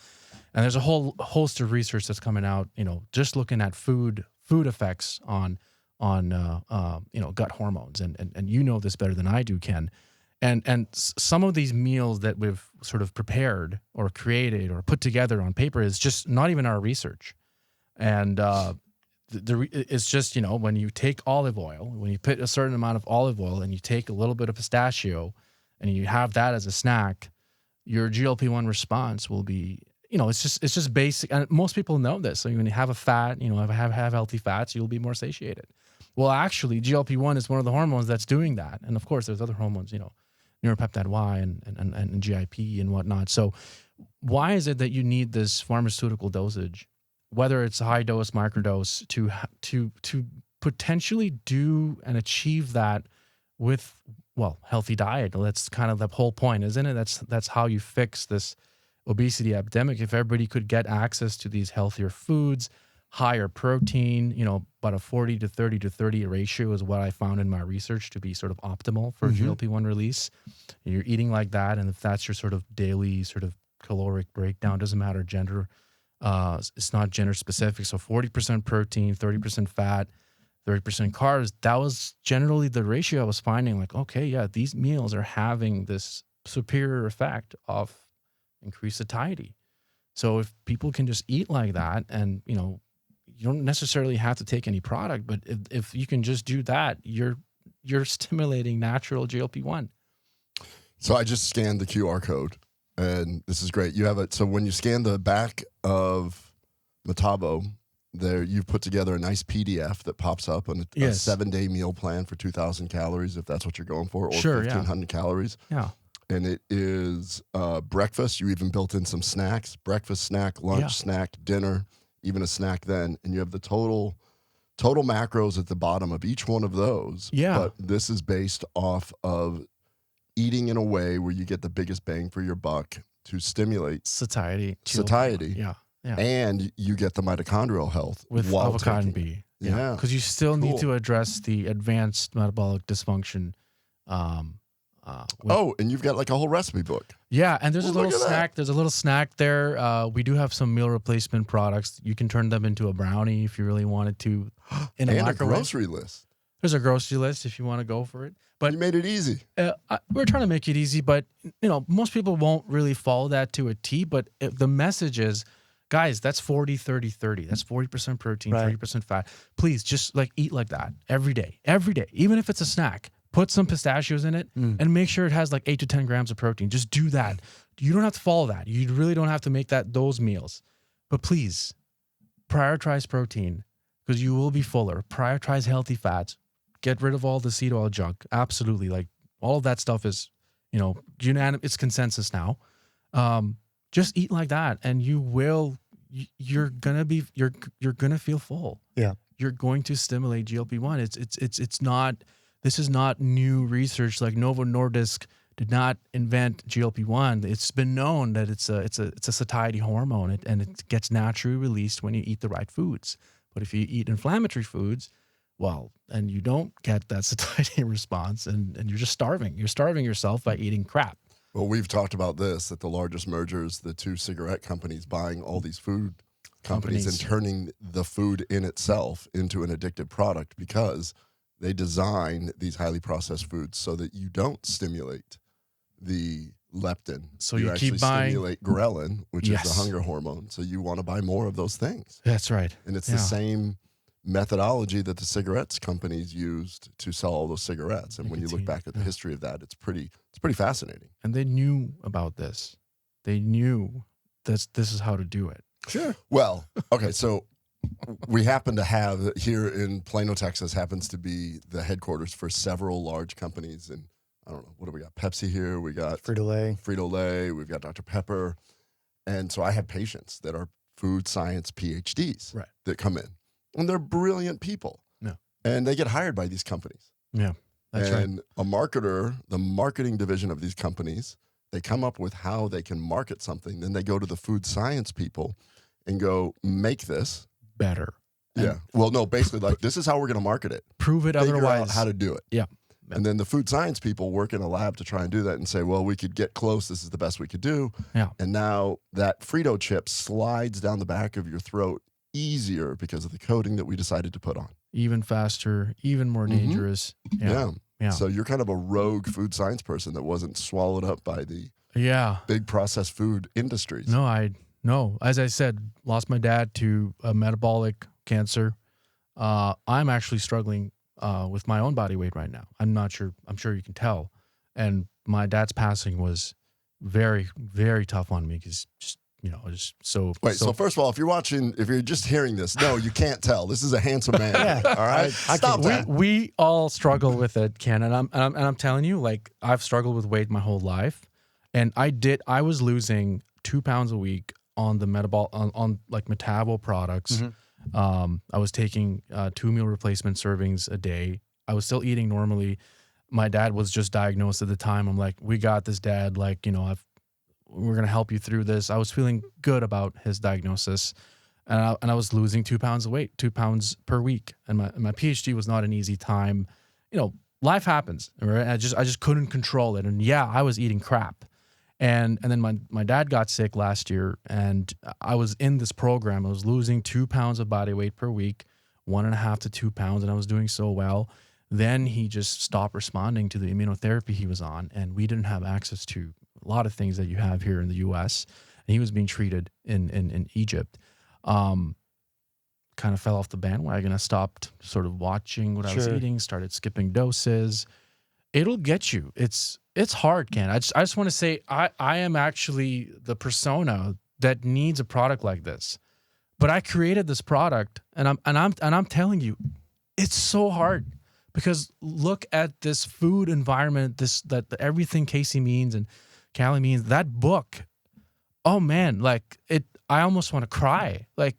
and there's a whole host of research that's coming out. Just looking at food effects on gut hormones, and you know this better than I do, Ken. And some of these meals that we've sort of prepared or created or put together on paper is just not even our research. And it's just, when you take olive oil, when you put a certain amount of olive oil and you take a little bit of pistachio and you have that as a snack, your GLP-1 response will be, it's just basic. And most people know this. So when you have a fat, have healthy fats, you'll be more satiated. Well, actually, GLP-1 is one of the hormones that's doing that. And of course, there's other hormones, neuropeptide Y and GIP and whatnot. So why is it that you need this pharmaceutical dosage, whether it's a high dose, microdose, to potentially do and achieve that with, healthy diet? That's kind of the whole point, isn't it? That's how you fix this obesity epidemic. If everybody could get access to these healthier foods, higher protein, about a 40 to 30 to 30 ratio is what I found in my research to be sort of optimal for GLP-1 release. You're eating like that, and if that's your sort of daily sort of caloric breakdown, doesn't matter gender, it's not gender specific. So 40% protein, 30% fat, 30% carbs. That was generally the ratio I was finding. Like, okay, yeah, these meals are having this superior effect of increased satiety. So if people can just eat like that, and you don't necessarily have to take any product, but if you can just do that, you're stimulating natural GLP-1. So I just scanned the QR code, and this is great. You have it. So when you scan the back of Metavo, there you've put together a nice PDF that pops up on a 7-day meal plan for 2,000 calories, if that's what you're going for, or 1,500 calories. Yeah. And it is breakfast. You even built in some snacks: breakfast, snack, lunch, snack, dinner, even a snack then. And you have the total macros at the bottom of each one of those. Yeah. But this is based off of eating in a way where you get the biggest bang for your buck to stimulate satiety. Yeah. And you get the mitochondrial health with while avocado taking B. Yeah. Because you still need to address the advanced metabolic dysfunction. And you've got like a whole recipe book. Yeah, and there's a little look at snack. that. There's a little snack there. We do have some meal replacement products. You can turn them into a brownie if you really wanted to. In And a microwave. grocery list. There's a grocery list if you want to go for it. But You made it easy. we're trying to make it easy, but most people won't really follow that to a T. But the message is, guys, that's 40, 30, 30. That's 40% protein, 30% fat. Please just eat like that every day, even if it's a snack. Put some pistachios in it and make sure it has 8 to 10 grams of protein. Just do that. You don't have to follow that. You really don't have to make those meals. But please, prioritize protein because you will be fuller. Prioritize healthy fats. Get rid of all the seed oil junk. Absolutely. All of that stuff is, unanimous. It's consensus now. Just eat like that and you're going to feel full. Yeah. You're going to stimulate GLP-1. This is not new research. Novo Nordisk did not invent GLP-1. It's been known that it's a satiety hormone, and it gets naturally released when you eat the right foods. But if you eat inflammatory foods, and you don't get that satiety response, and you're just starving. You're starving yourself by eating crap. Well, we've talked about this, that the largest mergers, the two cigarette companies buying all these food companies and turning the food in itself into an addictive product because they design these highly processed foods so that you don't stimulate the leptin. So you actually keep buying stimulate ghrelin, which is the hunger hormone. So you want to buy more of those things. That's right. And it's the same methodology that the cigarettes companies used to sell all those cigarettes. And when you look back at the history of that, it's pretty fascinating. And they knew about this. They knew this is how to do it. Sure. Well, okay, so we happen to have here in Plano, Texas, happens to be the headquarters for several large companies. And I don't know, what do we got? Pepsi here. We got Frito-Lay. We've got Dr. Pepper. And so I have patients that are food science PhDs that come in. And they're brilliant people. No. and they get hired by these companies. Yeah, that's right. And a marketer, the marketing division of these companies, they come up with how they can market something. Then they go to the food science people and go, make this Better. Yeah. Well, no, basically, like, this is how we're going to market it. Prove it Figure otherwise. out how to do it. Yeah. And then the food science people work in a lab to try and do that and say, well, we could get close. This is the best we could do. Yeah. And now that Frito chip slides down the back of your throat easier because of the coating that we decided to put on. Even faster, even more dangerous. Yeah. So you're kind of a rogue food science person that wasn't swallowed up by the big processed food industries. No, as I said, lost my dad to a metabolic cancer. I'm actually struggling with my own body weight right now. I'm sure you can tell. And my dad's passing was very, very tough on me because just so. Wait, so first of all, if you're just hearing this, no, you can't tell. This is a handsome man. All right, stop that. We all struggle with it, Ken, and I'm telling you, like, I've struggled with weight my whole life, and I was losing 2 pounds a week on the on like Metavo products. I was taking 2 meal replacement servings a day. I was still eating normally. My dad was just diagnosed at the time. I'm like, we got this, Dad. Like, we're going to help you through this. I was feeling good about his diagnosis. And I was losing 2 pounds of weight, 2 pounds per week. And my PhD was not an easy time. Life happens. Right? I just couldn't control it. And I was eating crap. And then my dad got sick last year, and I was in this program. I was losing 2 pounds of body weight per week, 1.5 to 2 pounds, and I was doing so well. Then he just stopped responding to the immunotherapy he was on, and we didn't have access to a lot of things that you have here in the U.S. And he was being treated in Egypt. Kind of fell off the bandwagon. I stopped sort of watching what I was eating, started skipping doses. It'll get you. It's hard, Ken. I just want to say I am actually the persona that needs a product like this. But I created this product, and I'm telling you, it's so hard because look at this food environment, that everything Casey means and Callie means. That book, oh man, like I almost want to cry. Like,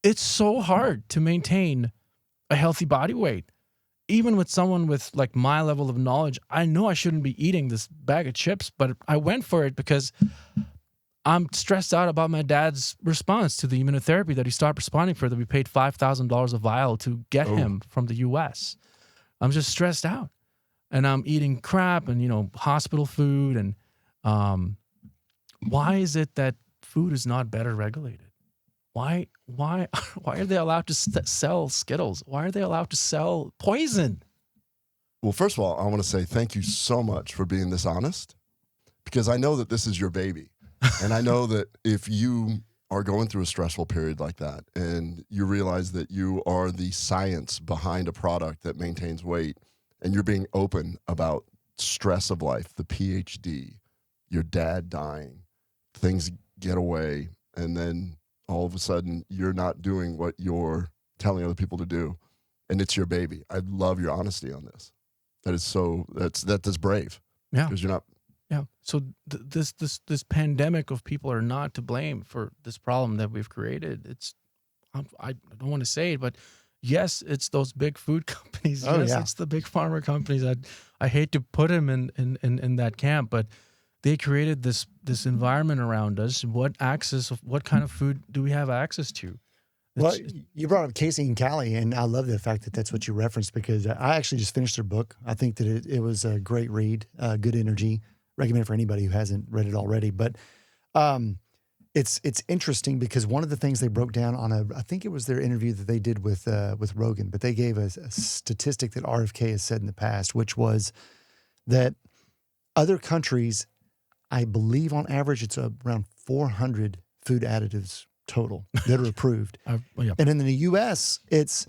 it's so hard to maintain a healthy body weight. Even with someone with like my level of knowledge, I know I shouldn't be eating this bag of chips, but I went for it because I'm stressed out about my dad's response to the immunotherapy that he stopped responding for, that we paid $5,000 a vial to get him from the US. I'm just stressed out, and I'm eating crap and, hospital food. And why is it that food is not better regulated? Why are they allowed to sell Skittles? Why are they allowed to sell poison? Well, first of all, I want to say thank you so much for being this honest, because I know that this is your baby. And I know that if you are going through a stressful period like that and you realize that you are the science behind a product that maintains weight, and you're being open about stress of life, the PhD, your dad dying, things get away, and then all of a sudden you're not doing what you're telling other people to do, and it's your baby. I love your honesty on this. That's brave. Yeah. Because you're not. Yeah. So this pandemic of people are not to blame for this problem that we've created. I don't want to say it, but yes, it's those big food companies. It's the big pharma companies. I hate to put them in that camp, but they created this environment around us. What kind of food do we have access to? Well, you brought up Casey and Callie, and I love the fact that that's what you referenced, because I actually just finished their book. I think that it was a great read, good energy. Recommend it for anybody who hasn't read it already. But it's interesting because one of the things they broke down on I think it was their interview that they did with Rogan, but they gave a statistic that RFK has said in the past, which was that other countries, I believe on average, it's around 400 food additives total that are approved. And in the U.S., it's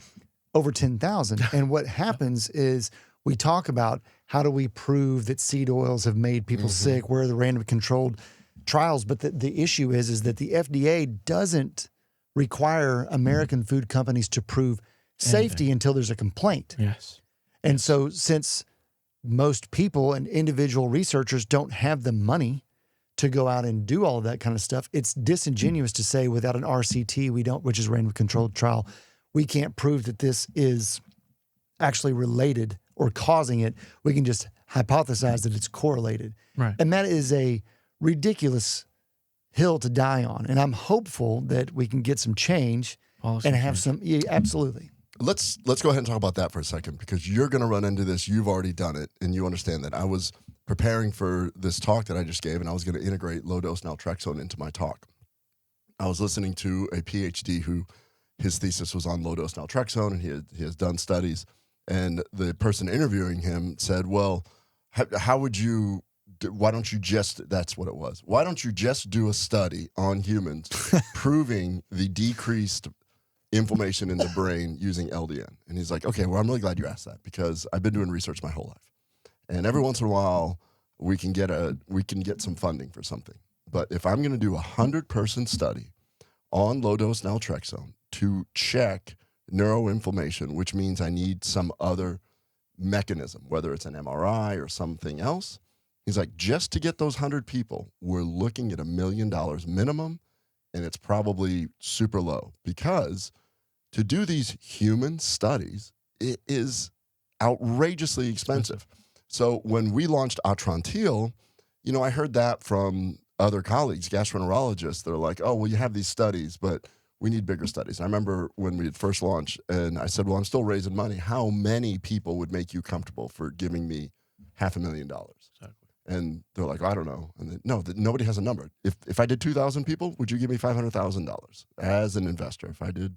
over 10,000. And what happens is we talk about how do we prove that seed oils have made people sick, where are the random controlled trials. But the issue is that the FDA doesn't require American food companies to prove safety until there's a complaint. Yes. And so since most people and individual researchers don't have the money to go out and do all of that kind of stuff, it's disingenuous to say without an RCT, which is random controlled trial, we can't prove that this is actually related or causing it. We can just hypothesize that it's correlated. Right. And that is a ridiculous hill to die on. And I'm hopeful that we can get some change Policy and have change. some, yeah, absolutely. Let's go ahead and talk about that for a second, because you're going to run into this. You've already done it, and you understand that. I was preparing for this talk that I just gave, and I was going to integrate low-dose naltrexone into my talk. I was listening to a PhD who his thesis was on low-dose naltrexone, and he has done studies. And the person interviewing him said, well, how would you, why don't you just, that's what it was. Why don't you just do a study on humans proving the decreased inflammation in the brain using LDN? And he's like, okay, well, I'm really glad you asked that, because I've been doing research my whole life. And every once in a while, we can get some funding for something. But if I'm going to do a 100-person study on low-dose naltrexone to check neuroinflammation, which means I need some other mechanism, whether it's an MRI or something else, he's like, just to get those 100 people, we're looking at $1 million minimum, and it's probably super low, because to do these human studies, it is outrageously expensive. So when we launched Atrantil, you know, I heard that from other colleagues, gastroenterologists. They're like, oh, well, you have these studies, but we need bigger studies. I remember when we had first launched, and I said, well, I'm still raising money. How many people would make you comfortable for giving me $500,000? Exactly. And they're like, I don't know. And no, nobody has a number. If I did 2,000 people, would you give me $500,000 as an investor? If I did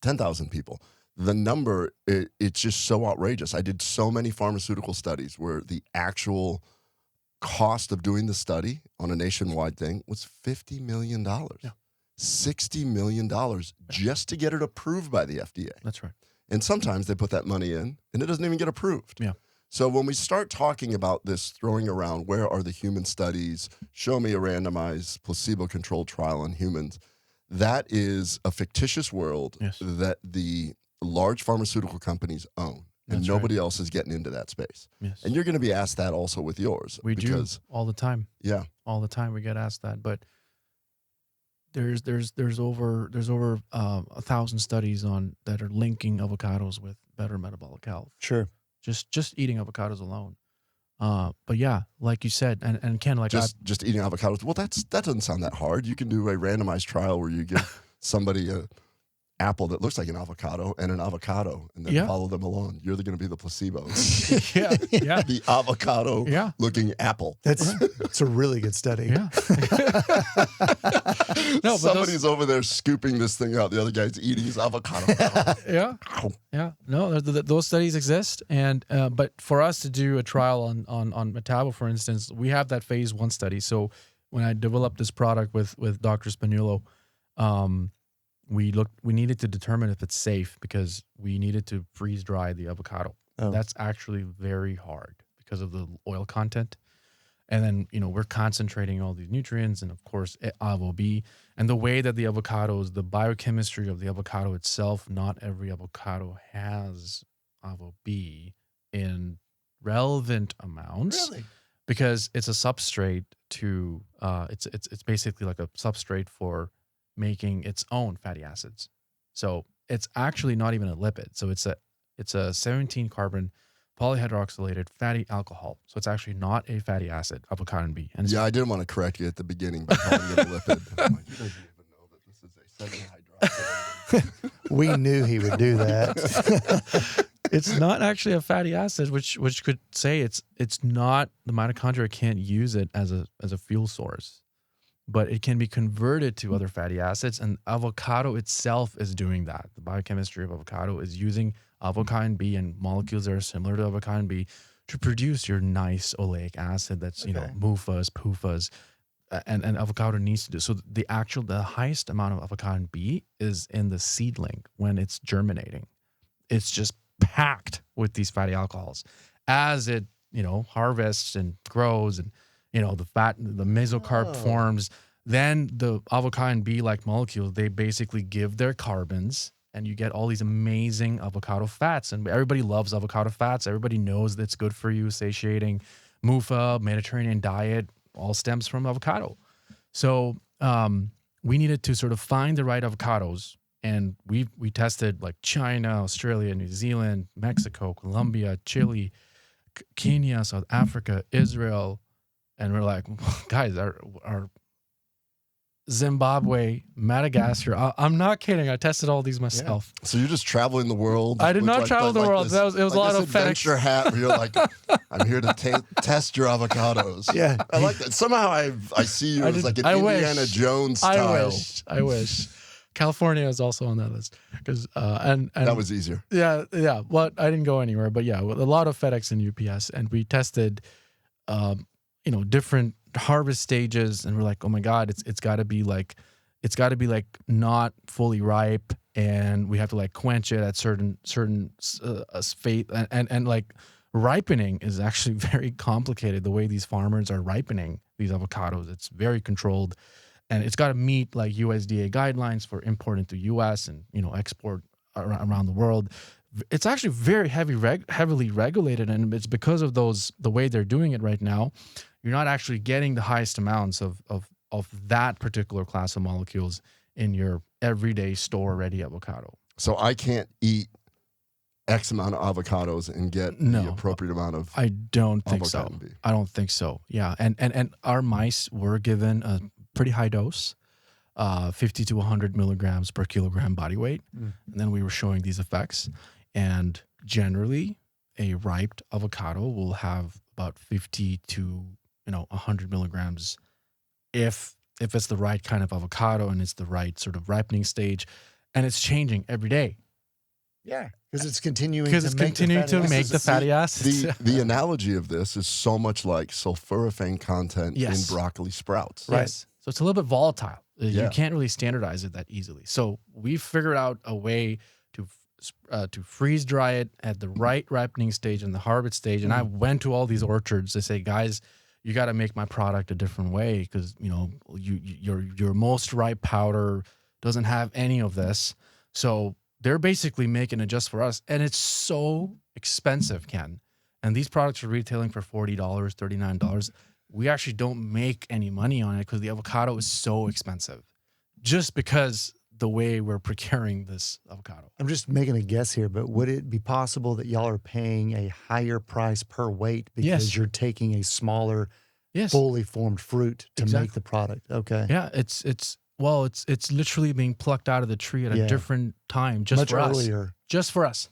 10,000 people, the number, it's just so outrageous. I did so many pharmaceutical studies where the actual cost of doing the study on a nationwide thing was $50 million. Yeah. $60 million just to get it approved by the FDA. That's right. And sometimes they put that money in and it doesn't even get approved. Yeah. So when we start talking about this, throwing around, where are the human studies? Show me a randomized placebo-controlled trial on humans. That is a fictitious world Yes. that the large pharmaceutical companies own. And That's nobody else is getting into that space. Yes. And you're going to be asked that also with yours. We do all the time. Yeah. All the time we get asked that. But there's over 1,000 studies on that are linking avocados with better metabolic health. Sure. Just eating avocados alone. But yeah, like you said, and Ken, like just eating avocados. Well, that doesn't sound that hard. You can do a randomized trial where you give somebody a apple that looks like an avocado and and then follow them along. You're going to be the placebo. yeah. The avocado looking apple. That's a really good study. Yeah. No, but somebody's over there scooping this thing out. The other guy's eating his avocado. Yeah. No, those studies exist, and but for us to do a trial on Metavo, for instance, we have that phase 1 study. So when I developed this product with Dr. Spagnuolo, we needed to determine if it's safe, because we needed to freeze dry the avocado. Oh. That's actually very hard because of the oil content. And then, we're concentrating all these nutrients and, of course, AvoB. And the way that the avocados, the biochemistry of the avocado itself, not every avocado has AvoB in relevant amounts. Really? Because it's a substrate to, it's basically like a substrate for making its own fatty acids. So it's actually not even a lipid. So it's a 17 carbon polyhydroxylated fatty alcohol. So it's actually not a fatty acid, avocado B. And Yeah, I didn't want to correct you at the beginning by calling it a lipid. I'm like, you don't even know that this is a 7-hydroxylated. We knew he would do that. It's not actually a fatty acid, which could say it's not, the mitochondria can't use it as a fuel source, but it can be converted to other fatty acids, and avocado itself is doing that. The biochemistry of avocado is using avocado B and molecules that are similar to avocado B to produce your nice oleic acid that's, MUFAs, PUFAs, and avocado needs to do. So the highest amount of avocado B is in the seedling when it's germinating. It's just packed with these fatty alcohols. As it, harvests and grows and, the mesocarp forms, then the avocado B-like molecules, they basically give their carbons, and you get all these amazing avocado fats. And everybody loves avocado fats. Everybody knows that it's good for you, satiating. MUFA, Mediterranean diet, all stems from avocado. So we needed to sort of find the right avocados And we tested like China, Australia, New Zealand, Mexico, Colombia, Chile, Kenya, South Africa, Israel, and we're like, guys, our Zimbabwe, Madagascar. I'm not kidding. I tested all these myself. So you're just traveling the world. I did not travel the world. This, it was a lot of adventure FedEx. hat where you're like, I'm here to test your avocados. Yeah. I like that. Somehow I see you as like an Indiana Jones style. I wish. California is also on that list because and that was easier. Yeah. Well, I didn't go anywhere, but yeah, a lot of FedEx and UPS, and we tested, different harvest stages, and we're like, oh my god, it's got to be like not fully ripe, and we have to like quench it at certain fate, and like ripening is actually very complicated. The way these farmers are ripening these avocados, it's very controlled. And it's got to meet like USDA guidelines for import into U.S. and export around the world. It's actually very heavily regulated, and it's because of the way they're doing it right now. You're not actually getting the highest amounts of that particular class of molecules in your everyday store-ready avocado. So I can't eat X amount of avocados and get the appropriate amount of. I don't think so. B. I don't think so. Yeah, and our mice were given a pretty high dose, 50 to 100 milligrams per kilogram body weight. And then we were showing these effects. And generally, a ripe avocado will have about 50 to 100 milligrams if it's the right kind of avocado and it's the right sort of ripening stage. And it's changing every day. Yeah, because it's continuing to make the fatty acids. The analogy of this is so much like sulforaphane content in broccoli sprouts. Right. Yes. So it's a little bit volatile. You can't really standardize it that easily. So we figured out a way to freeze dry it at the right ripening stage and the harvest stage. And I went to all these orchards to say, guys, you got to make my product a different way because your most ripe powder doesn't have any of this. So they're basically making it just for us, and it's so expensive, Ken. And these products are retailing for $40, $39. We actually don't make any money on it because the avocado is so expensive, just because the way we're procuring this avocado. I'm just making a guess here, but would it be possible that y'all are paying a higher price per weight because you're taking a smaller, fully formed fruit to make the product? Okay. Yeah, it's literally being plucked out of the tree at a different time, just much for earlier. Us. Just for us.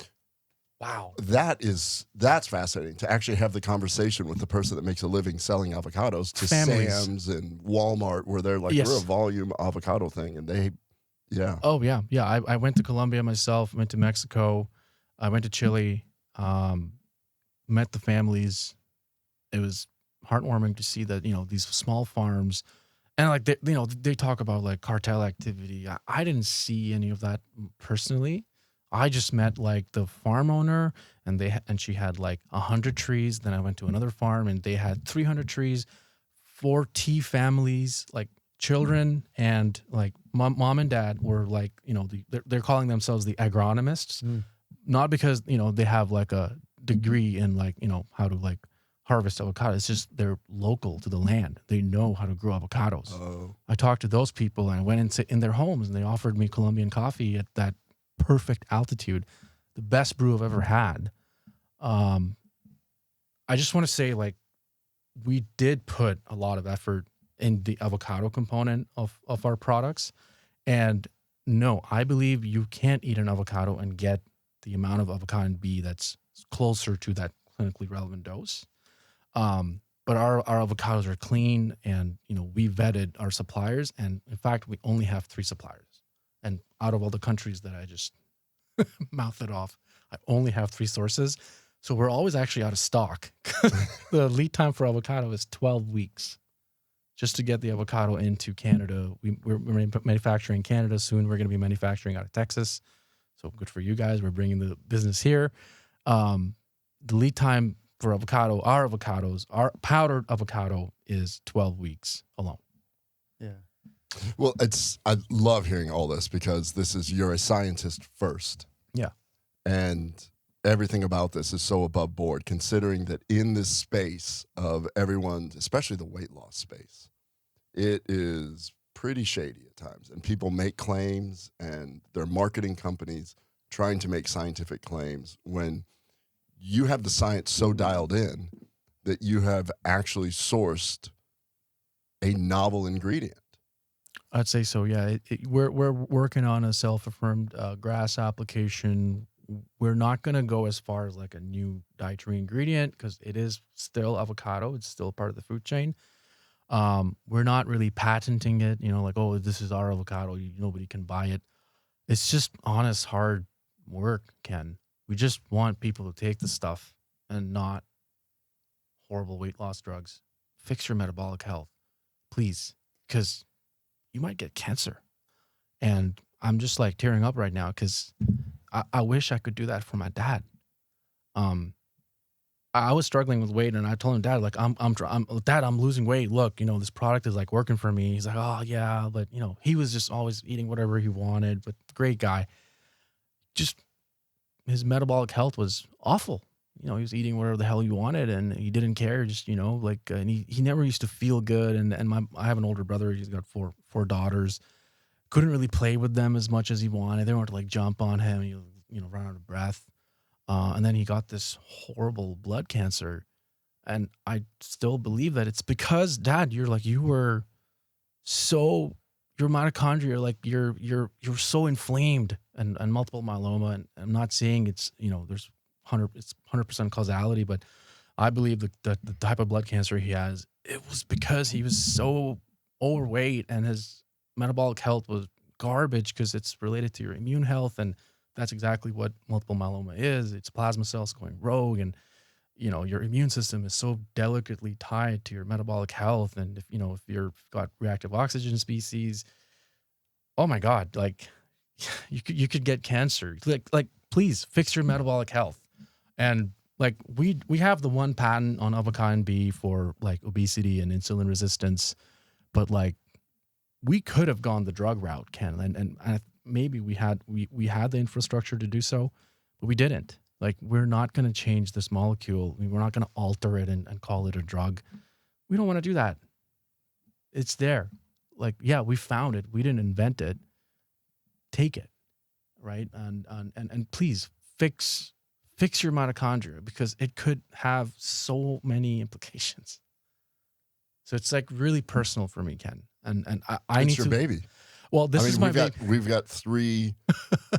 Wow. That's fascinating to actually have the conversation with the person that makes a living selling avocados to Families. Sam's and Walmart, where they're like, we're a volume avocado thing, and they. Yeah. Oh, yeah. Yeah. I went to Colombia myself, went to Mexico, I went to Chile, met the families. It was heartwarming to see that, these small farms, and like, they talk about like cartel activity. I didn't see any of that personally. I just met like the farm owner, and she had like 100 trees. Then I went to another farm and they had 300 trees, 4 tea families, like children, and like mom and dad were like, they're calling themselves the agronomists, not because, they have like a degree in like, how to like harvest avocado. It's just they're local to the land. They know how to grow avocados. Oh. I talked to those people, and I went in their homes, and they offered me Colombian coffee at that perfect altitude, the best brew I've ever had. I just want to say, like, we did put a lot of effort in the avocado component of our products. And no, I believe you can't eat an avocado and get the amount of avocado B that's closer to that clinically relevant dose. But our avocados are clean, and, we vetted our suppliers. And in fact, we only have 3 suppliers. And out of all the countries that I just mouthed off, I only have 3 sources. So we're always actually out of stock. The lead time for avocado is 12 weeks just to get the avocado into Canada. We're manufacturing in Canada soon. We're going to be manufacturing out of Texas. So good for you guys. We're bringing the business here. The lead time for avocado, our powdered avocado, is 12 weeks alone. Yeah. Well, I love hearing all this because you're a scientist first. Yeah. And everything about this is so above board, considering that in this space of everyone, especially the weight loss space, it is pretty shady at times. And people make claims, and they're marketing companies trying to make scientific claims when you have the science so dialed in that you have actually sourced a novel ingredient. I'd say so. Yeah, we're working on a self-affirmed grass application. We're not going to go as far as like a new dietary ingredient because it is still avocado. It's still part of the food chain. We're not really patenting it. You know, like, oh, this is our avocado. Nobody can buy it. It's just honest, hard work, Ken. We just want people to take the stuff and not horrible weight loss drugs. Fix your metabolic health, please, because you might get cancer. And I'm just like tearing up right now because I wish I could do that for my dad. I was struggling with weight, and I told him, Dad, like, Dad, I'm losing weight. Look, you know, this product is like working for me. He's like, oh yeah, but you know, he was just always eating whatever he wanted. But great guy. Just his metabolic health was awful. You know, he was eating whatever the hell he wanted, and he didn't care. Just, you know, like, and he never used to feel good. And I have an older brother. He's got four daughters. Couldn't really play with them as much as he wanted. They wanted to like jump on him. You know, run out of breath. And then he got this horrible blood cancer. And I still believe that it's because, Dad, your mitochondria, like you're so inflamed and multiple myeloma. And I'm not saying it's, you know, it's 100% causality, but I believe that the type of blood cancer he has, it was because he was so overweight and his metabolic health was garbage because it's related to your immune health. And that's exactly what multiple myeloma is. It's plasma cells going rogue, and you know, your immune system is so delicately tied to your metabolic health. And if you've got reactive oxygen species, oh my God, like you could get cancer. Like please fix your metabolic health. And like we have the one patent on avocado B for like obesity and insulin resistance, but like we could have gone the drug route, Ken, and maybe we had the infrastructure to do so, but we didn't. Like, we're not going to change this molecule. I mean, we're not going to alter it and call it a drug. We don't want to do that. It's there. Like, yeah, we found it. We didn't invent it. Take it, right? And please fix your mitochondria, because it could have so many implications. So it's like really personal for me, Ken. And I need your baby. Well, We've got 3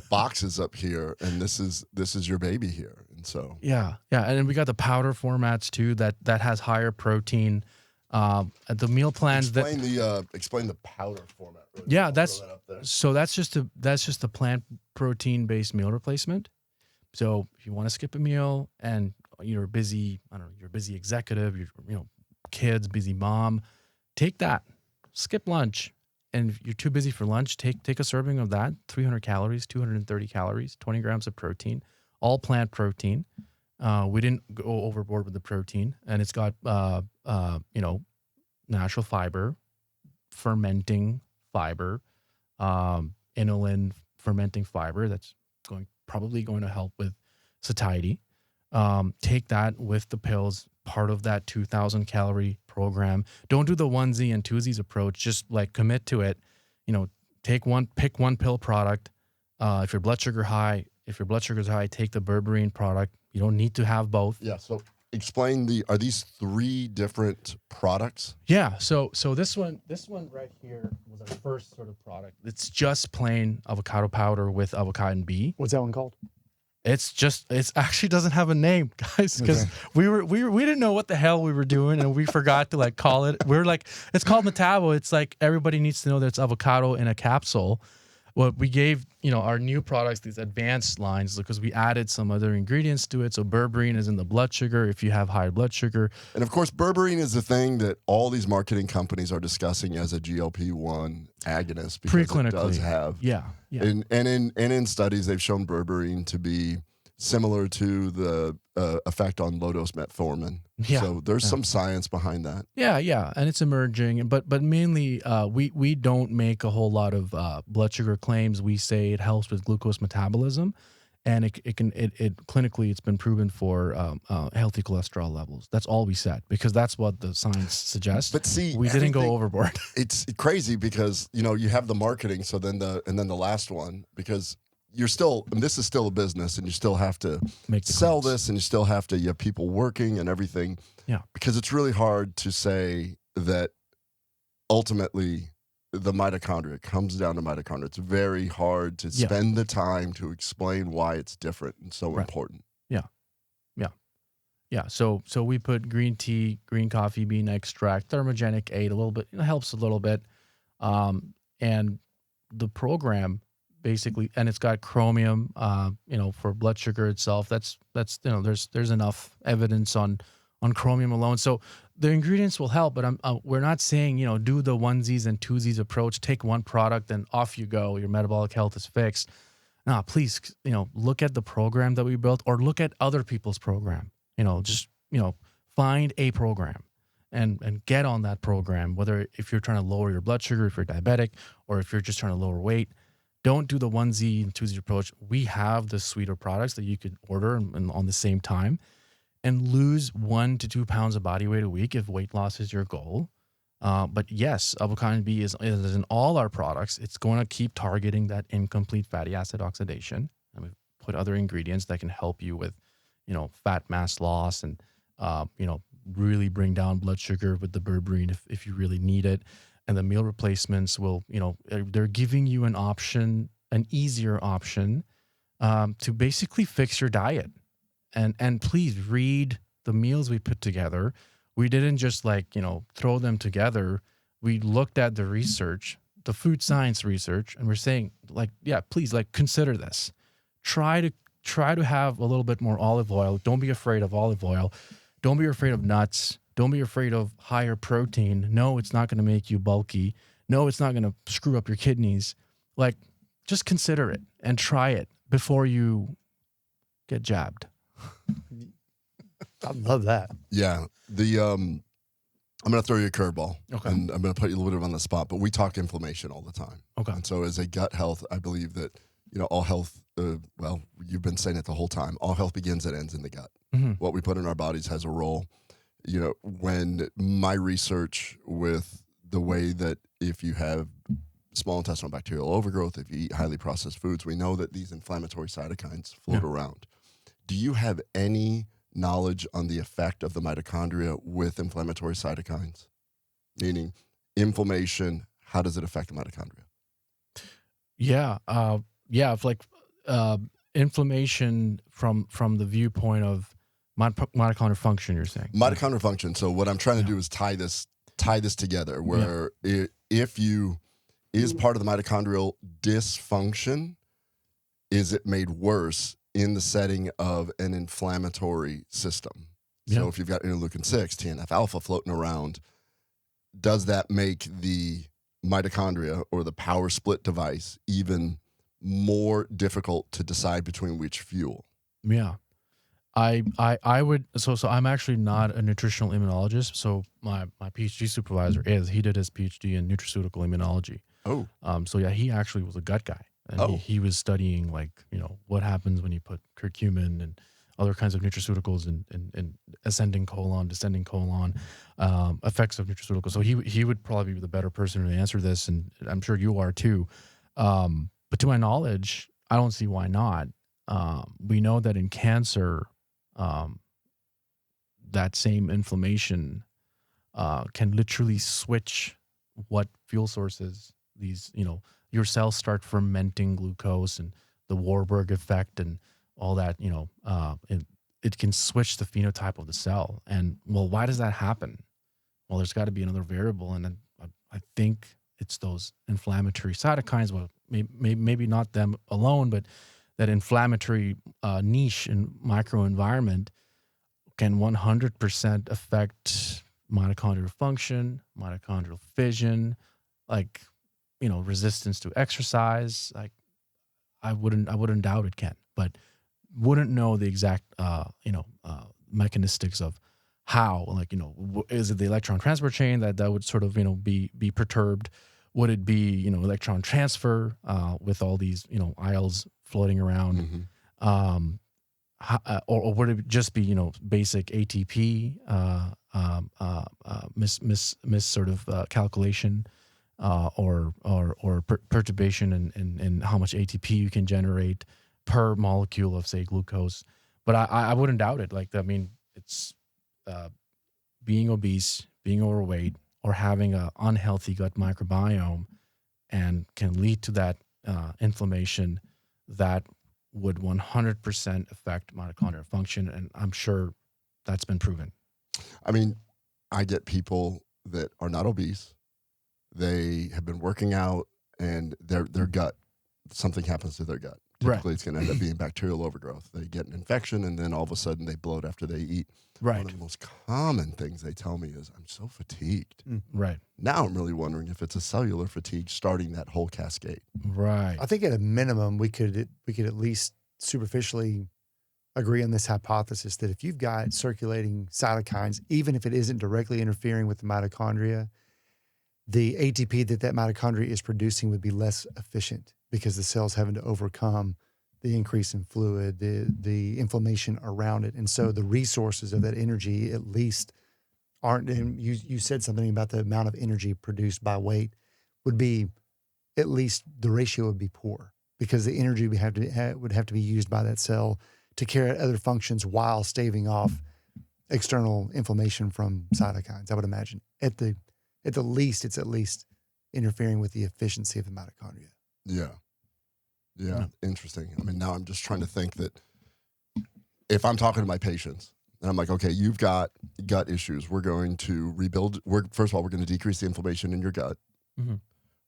boxes up here, and this is your baby here, and so yeah, and then we got the powder formats too that has higher protein. The meal plans explain the powder format. Really. Yeah, that's just a plant protein based meal replacement. So if you want to skip a meal and you're busy, you're a busy executive, kids, busy mom, take that, skip lunch. And if you're too busy for lunch, take a serving of that, 300 calories, 230 calories, 20 grams of protein, all plant protein. We didn't go overboard with the protein, and it's got, natural fiber, fermenting fiber, inulin fermenting fiber. That's probably going to help with satiety. Take that with the pills, part of that 2,000 calorie program. Don't do the onesie and twosies approach. Just like commit to it. Pick one pill product. If your blood sugar is high, take the berberine product. You don't need to have both. Yeah. So explain are these 3 different products? Yeah. So this one right here was our first sort of product. It's just plain avocado powder with avocado B. What's that one called? It's actually doesn't have a name, guys, because we didn't know what the hell we were doing, and we forgot to like call it. We're like, it's called Metavo. It's like everybody needs to know that it's avocado in a capsule. Well, we gave our new products these advanced lines because we added some other ingredients to it. So berberine is in the blood sugar if you have high blood sugar, and of course berberine is the thing that all these marketing companies are discussing as a GLP-1 agonist, because it does have And in studies they've shown berberine to be similar to the effect on low-dose metformin. Yeah. So there's some science behind that. Yeah, and it's emerging. But mainly, we don't make a whole lot of blood sugar claims. We say it helps with glucose metabolism, and it clinically it's been proven for healthy cholesterol levels. That's all we said, because that's what the science suggests. But see, we didn't go overboard. It's crazy because you have the marketing, so then the last one, because you're still, and this is still a business, and you still have to sell this, and you still have to, you have people working and everything. Yeah, because it's really hard to say that ultimately the mitochondria comes down to mitochondria. It's very hard to spend the time to explain why it's different and so important. Yeah. So we put green tea, green coffee bean extract, thermogenic 8, a little bit, it helps a little bit. And the program basically, and it's got chromium, for blood sugar itself. That's there's enough evidence on chromium alone. So the ingredients will help, but we're not saying, do the onesies and twosies approach, take one product and off you go, your metabolic health is fixed. No, please, look at the program that we built, or look at other people's program. Find a program and get on that program, whether if you're trying to lower your blood sugar, if you're diabetic, or if you're just trying to lower weight. Don't do the onesie and twosie approach. We have the suite of products that you could order and on the same time, and lose 1 to 2 pounds of body weight a week if weight loss is your goal. But yes, avocado B is in all our products. It's going to keep targeting that incomplete fatty acid oxidation. And we've put other ingredients that can help you with, fat mass loss and, really bring down blood sugar with the berberine if you really need it. And the meal replacements will, they're giving you an option, an easier option to basically fix your diet. And please read the meals we put together. We didn't just throw them together. We looked at the research, the food science research, and we're saying please consider this. Try to have a little bit more olive oil. Don't be afraid of olive oil. Don't be afraid of nuts. Don't be afraid of higher protein. No, it's not going to make you bulky. No, it's not going to screw up your kidneys. Just consider it and try it before you get jabbed. I love that. Yeah. I'm going to throw you a curveball. Okay. And I'm going to put you a little bit on the spot, but we talk inflammation all the time. Okay. And so as a gut health, I believe that, all health, you've been saying it the whole time, all health begins and ends in the gut. Mm-hmm. What we put in our bodies has a role. When my research with the way that if you have small intestinal bacterial overgrowth, if you eat highly processed foods, we know that these inflammatory cytokines float around. Do you have any knowledge on the effect of the mitochondria with inflammatory cytokines? Meaning inflammation, how does it affect the mitochondria? Yeah. Inflammation from the viewpoint of mitochondrial function, you're saying? Mitochondrial function. So what I'm trying to do is tie this together, where is part of the mitochondrial dysfunction, is it made worse in the setting of an inflammatory system? So if you've got interleukin-6, TNF-alpha floating around, does that make the mitochondria or the power split device even more difficult to decide between which fuel? Yeah. I would, so I'm actually not a nutritional immunologist. So my PhD supervisor he did his PhD in nutraceutical immunology. Oh. He actually was a gut guy. And he was studying what happens when you put curcumin and other kinds of nutraceuticals and ascending colon, descending colon, effects of nutraceuticals. So he would probably be the better person to answer this, and I'm sure you are too. But to my knowledge, I don't see why not. We know that in cancer, that same inflammation can literally switch what fuel sources these, your cells start fermenting glucose and the Warburg effect and all that, it can switch the phenotype of the cell. And why does that happen? Well, there's got to be another variable. And then I think it's those inflammatory cytokines. Well, maybe not them alone, but that inflammatory niche and microenvironment can 100% affect mitochondrial function, mitochondrial fission, resistance to exercise. I wouldn't doubt it can, but wouldn't know the exact mechanistics of how. Is it the electron transfer chain that would sort of be perturbed? Would it be electron transfer with all these aisles floating around? or would it just be basic ATP miss sort of calculation or perturbation in how much ATP you can generate per molecule of, say, glucose? But I wouldn't doubt it. Like, I mean, it's being obese, being overweight, or having an unhealthy gut microbiome, and can lead to that inflammation that would 100% affect mitochondrial function. And I'm sure that's been proven. I mean, I get people that are not obese. They have been working out, and their gut, something happens to their gut. Typically, It's going to end up being bacterial overgrowth. They get an infection, and then all of a sudden they bloat after they eat. Right. One of the most common things they tell me is, I'm so fatigued. Right. Now I'm really wondering if it's a cellular fatigue starting that whole cascade. Right. I think at a minimum, we could at least superficially agree on this hypothesis that if you've got circulating cytokines, even if it isn't directly interfering with the mitochondria, the ATP that mitochondria is producing would be less efficient because the cell's having to overcome the increase in fluid, the inflammation around it. And so the resources of that energy at least aren't, and you said something about the amount of energy produced by weight would be, at least the ratio would be poor because the energy would have to be used by that cell to carry out other functions while staving off external inflammation from cytokines. I would imagine at the least, it's at least interfering with the efficiency of the mitochondria. Yeah. Interesting. I mean, now I'm just trying to think that if I'm talking to my patients and I'm like, okay, you've got gut issues. We're going to rebuild. First of all, we're going to decrease the inflammation in your gut. Mm-hmm.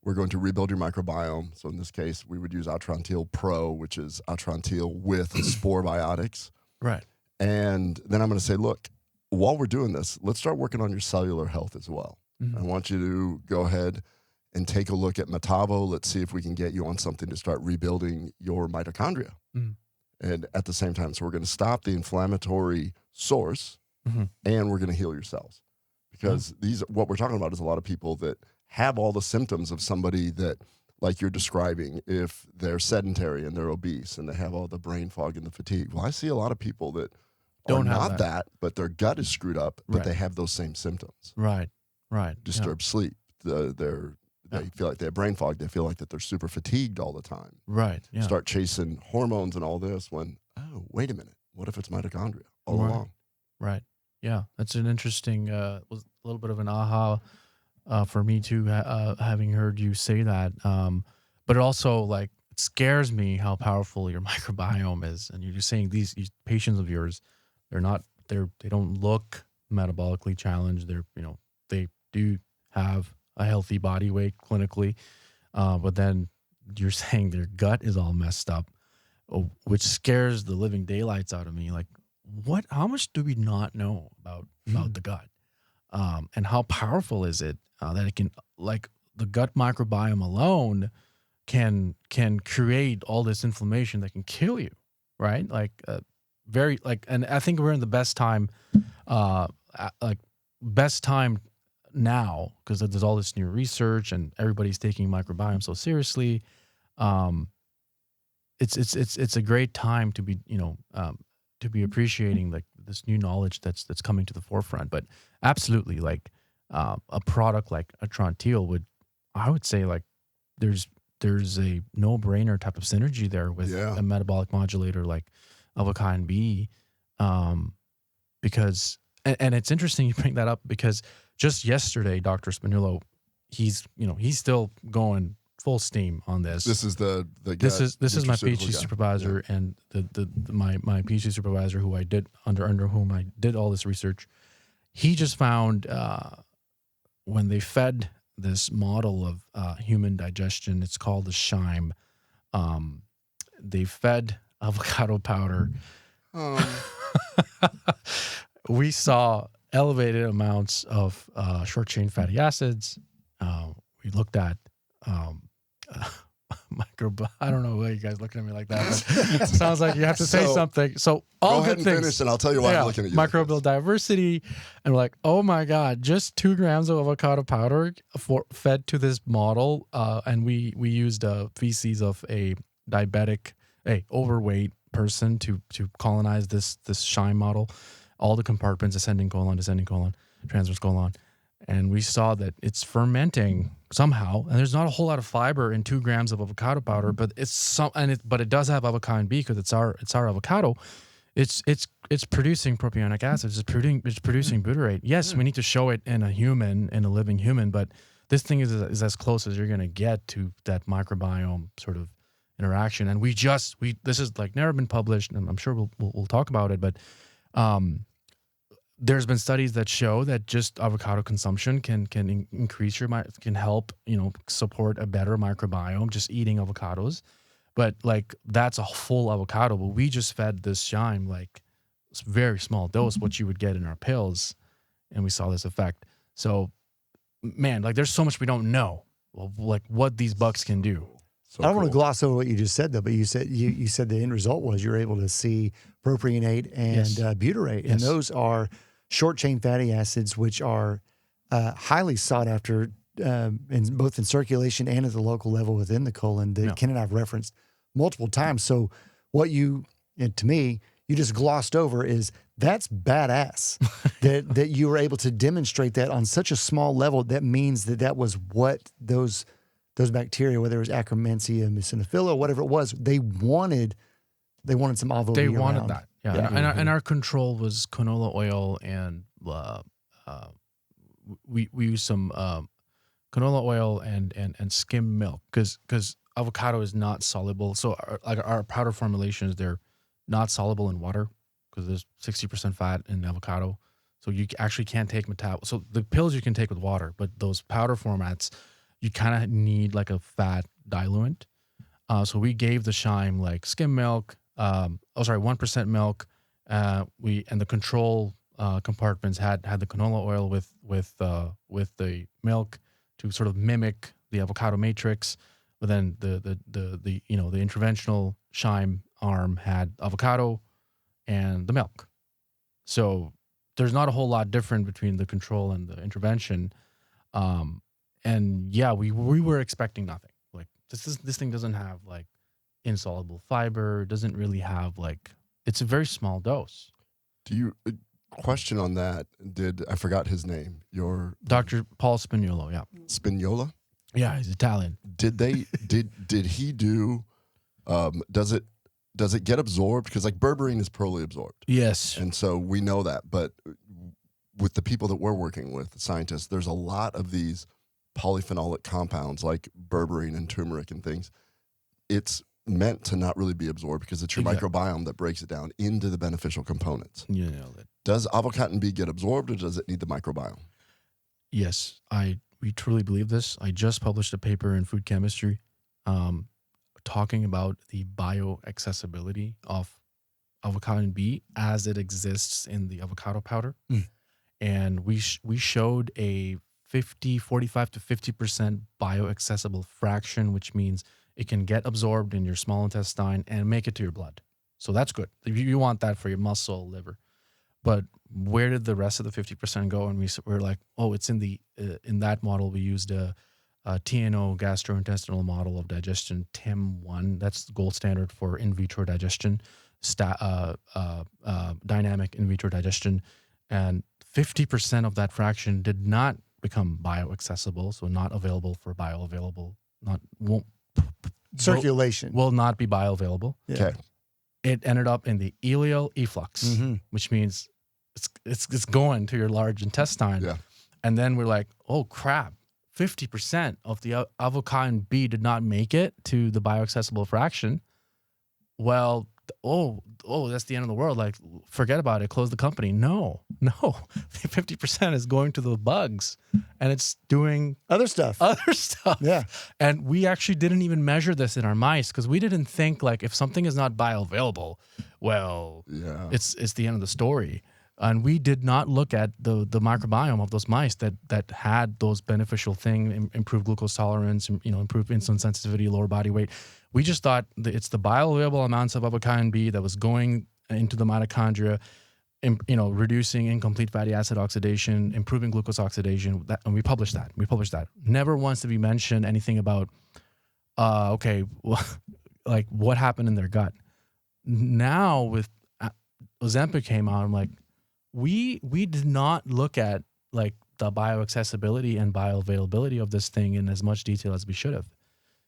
We're going to rebuild your microbiome. So in this case, we would use Atrantil Pro, which is Atrantil with spore biotics. Right. And then I'm going to say, look, while we're doing this, let's start working on your cellular health as well. Mm-hmm. I want you to go ahead and take a look at Metavo. Let's see if we can get you on something to start rebuilding your mitochondria. Mm-hmm. And at the same time, so we're going to stop the inflammatory source, and we're going to heal your cells. Because what we're talking about is a lot of people that have all the symptoms of somebody that, like you're describing, if they're sedentary and they're obese and they have all the brain fog and the fatigue. Well, I see a lot of people that Don't are have not that, but their gut is screwed up, but they have those same symptoms. Right. Disturbed sleep. They feel like they have brain fog. They feel like that they're super fatigued all the time. Right. Yeah. Start chasing hormones and all this when, oh, wait a minute. What if it's mitochondria all along? Right. Yeah. That's an interesting, was a little bit of an aha for me too, having heard you say that. But it also, like, it scares me how powerful your microbiome is. And you're just saying these patients of yours, they don't look metabolically challenged. They do have a healthy body weight clinically, but then you're saying their gut is all messed up, which scares the living daylights out of me. Like, how much do we not know about the gut? And how powerful is it that it can, like, the gut microbiome alone can create all this inflammation that can kill you, right? Like, and I think we're in the best time, now, because there's all this new research and everybody's taking microbiome so seriously. It's a great time to be appreciating, like, this new knowledge that's coming to the forefront. But absolutely, like, a product like Atrantil I would say, like, there's a no-brainer type of synergy there with a metabolic modulator like AvoB, because and it's interesting you bring that up, because just yesterday, Dr. Spinullo, he's still going full steam on this. This is this is my PhD supervisor, and my PhD supervisor who I did under whom I did all this research. He just found when they fed this model of human digestion, it's called the SHIME. They fed avocado powder. We saw elevated amounts of short-chain fatty acids. We looked at I don't know why you guys looking at me like that, but it sounds like you have to say something. So all go good ahead and things. finish, and I'll tell you why I'm looking at you. Microbial diversity, and we're like, oh my God, just 2 grams of avocado powder fed to this model, and we used feces of a overweight person to colonize this SHIME model, all the compartments, ascending colon, descending colon, transverse colon. And we saw that it's fermenting somehow, and there's not a whole lot of fiber in 2 grams of avocado powder, but but it does have avocado B because it's our avocado. It's producing propionic acid. It's producing butyrate. Yes, we need to show it in a living human, but this thing is as close as you're going to get to that microbiome sort of interaction. And this is like never been published, and I'm sure we'll talk about it, but there's been studies that show that just avocado consumption can increase can help, support a better microbiome, just eating avocados. But like that's a full avocado, but we just fed this SHIME like a very small dose, what you would get in our pills, and we saw this effect. So, man, like there's so much we don't know of like what these bugs can do. So I don't want to cool. gloss over what you just said though, but you said the end result was you're able to see propionate and Yes. butyrate, Yes. and those are short chain fatty acids which are highly sought after both in circulation and at the local level within the colon that Ken and I've referenced multiple times. So what to me, you just glossed over is that's badass that you were able to demonstrate that on such a small level. That means that was what those bacteria, whether it was Akkermansia, Muciniphila, whatever it was, they wanted some AvoB They wanted around. that. Yeah. And our control was canola oil, and we use some canola oil and skim milk because avocado is not soluble. So our powder formulations, they're not soluble in water because there's 60% fat in avocado. So you actually can't take Metavo. So the pills you can take with water, but those powder formats, you kind of need like a fat diluent. So we gave the SHIME like skim milk, 1% milk. And the control compartments had the canola oil with the milk to sort of mimic the avocado matrix. But then the interventional SHIME arm had avocado and the milk. So there's not a whole lot different between the control and the intervention. And yeah, we were expecting nothing. Like this thing doesn't have like insoluble fiber, doesn't really have like, it's a very small dose. Do you question on that? I forgot his name? Your Dr. Paul Spagnuolo, yeah. Spagnola? Yeah, he's Italian. Did he do? Does it get absorbed? Because like berberine is poorly absorbed, Yes. and so we know that. But with the people that we're working with, the scientists, there's a lot of these polyphenolic compounds like berberine and turmeric and things. It's meant to not really be absorbed because it's your Exactly. microbiome that breaks it down into the beneficial components. You know that. Does avocado B get absorbed, or does it need the microbiome? Yes, we truly believe this. I just published a paper in Food Chemistry talking about the bioaccessibility of avocado B as it exists in the avocado powder. And we showed a 45 to 50% bioaccessible fraction, which means it can get absorbed in your small intestine and make it to your blood. So that's good. You want that for your muscle, liver. But where did the rest of the 50% go? And we're like, oh, it's in that model. We used a TNO gastrointestinal model of digestion, TIM1. That's the gold standard for in vitro digestion, dynamic in vitro digestion. And 50% of that fraction did not become bioaccessible, so not available for bioavailable, Circulation. will not be bioavailable. Yeah. Okay. It ended up in the ileal efflux, which means it's going to your large intestine. Yeah. And then we're like, oh crap, 50% of the avocado B did not make it to the bioaccessible fraction. Well, that's the end of the world. Like, forget about it. Close the company. No. 50% is going to the bugs, and it's doing Other stuff. Yeah. And we actually didn't even measure this in our mice because we didn't think like if something is not bioavailable, well, Yeah. it's the end of the story. And we did not look at the microbiome of those mice that had those beneficial things, improved glucose tolerance, improved insulin sensitivity, lower body weight. We just thought that it's the bioavailable amounts of avocado B that was going into the mitochondria, reducing incomplete fatty acid oxidation, improving glucose oxidation. And we published that. Never once did we mention anything about, like what happened in their gut. now with Ozempic came out, I'm like, we did not look at like the bioaccessibility and bioavailability of this thing in as much detail as we should have.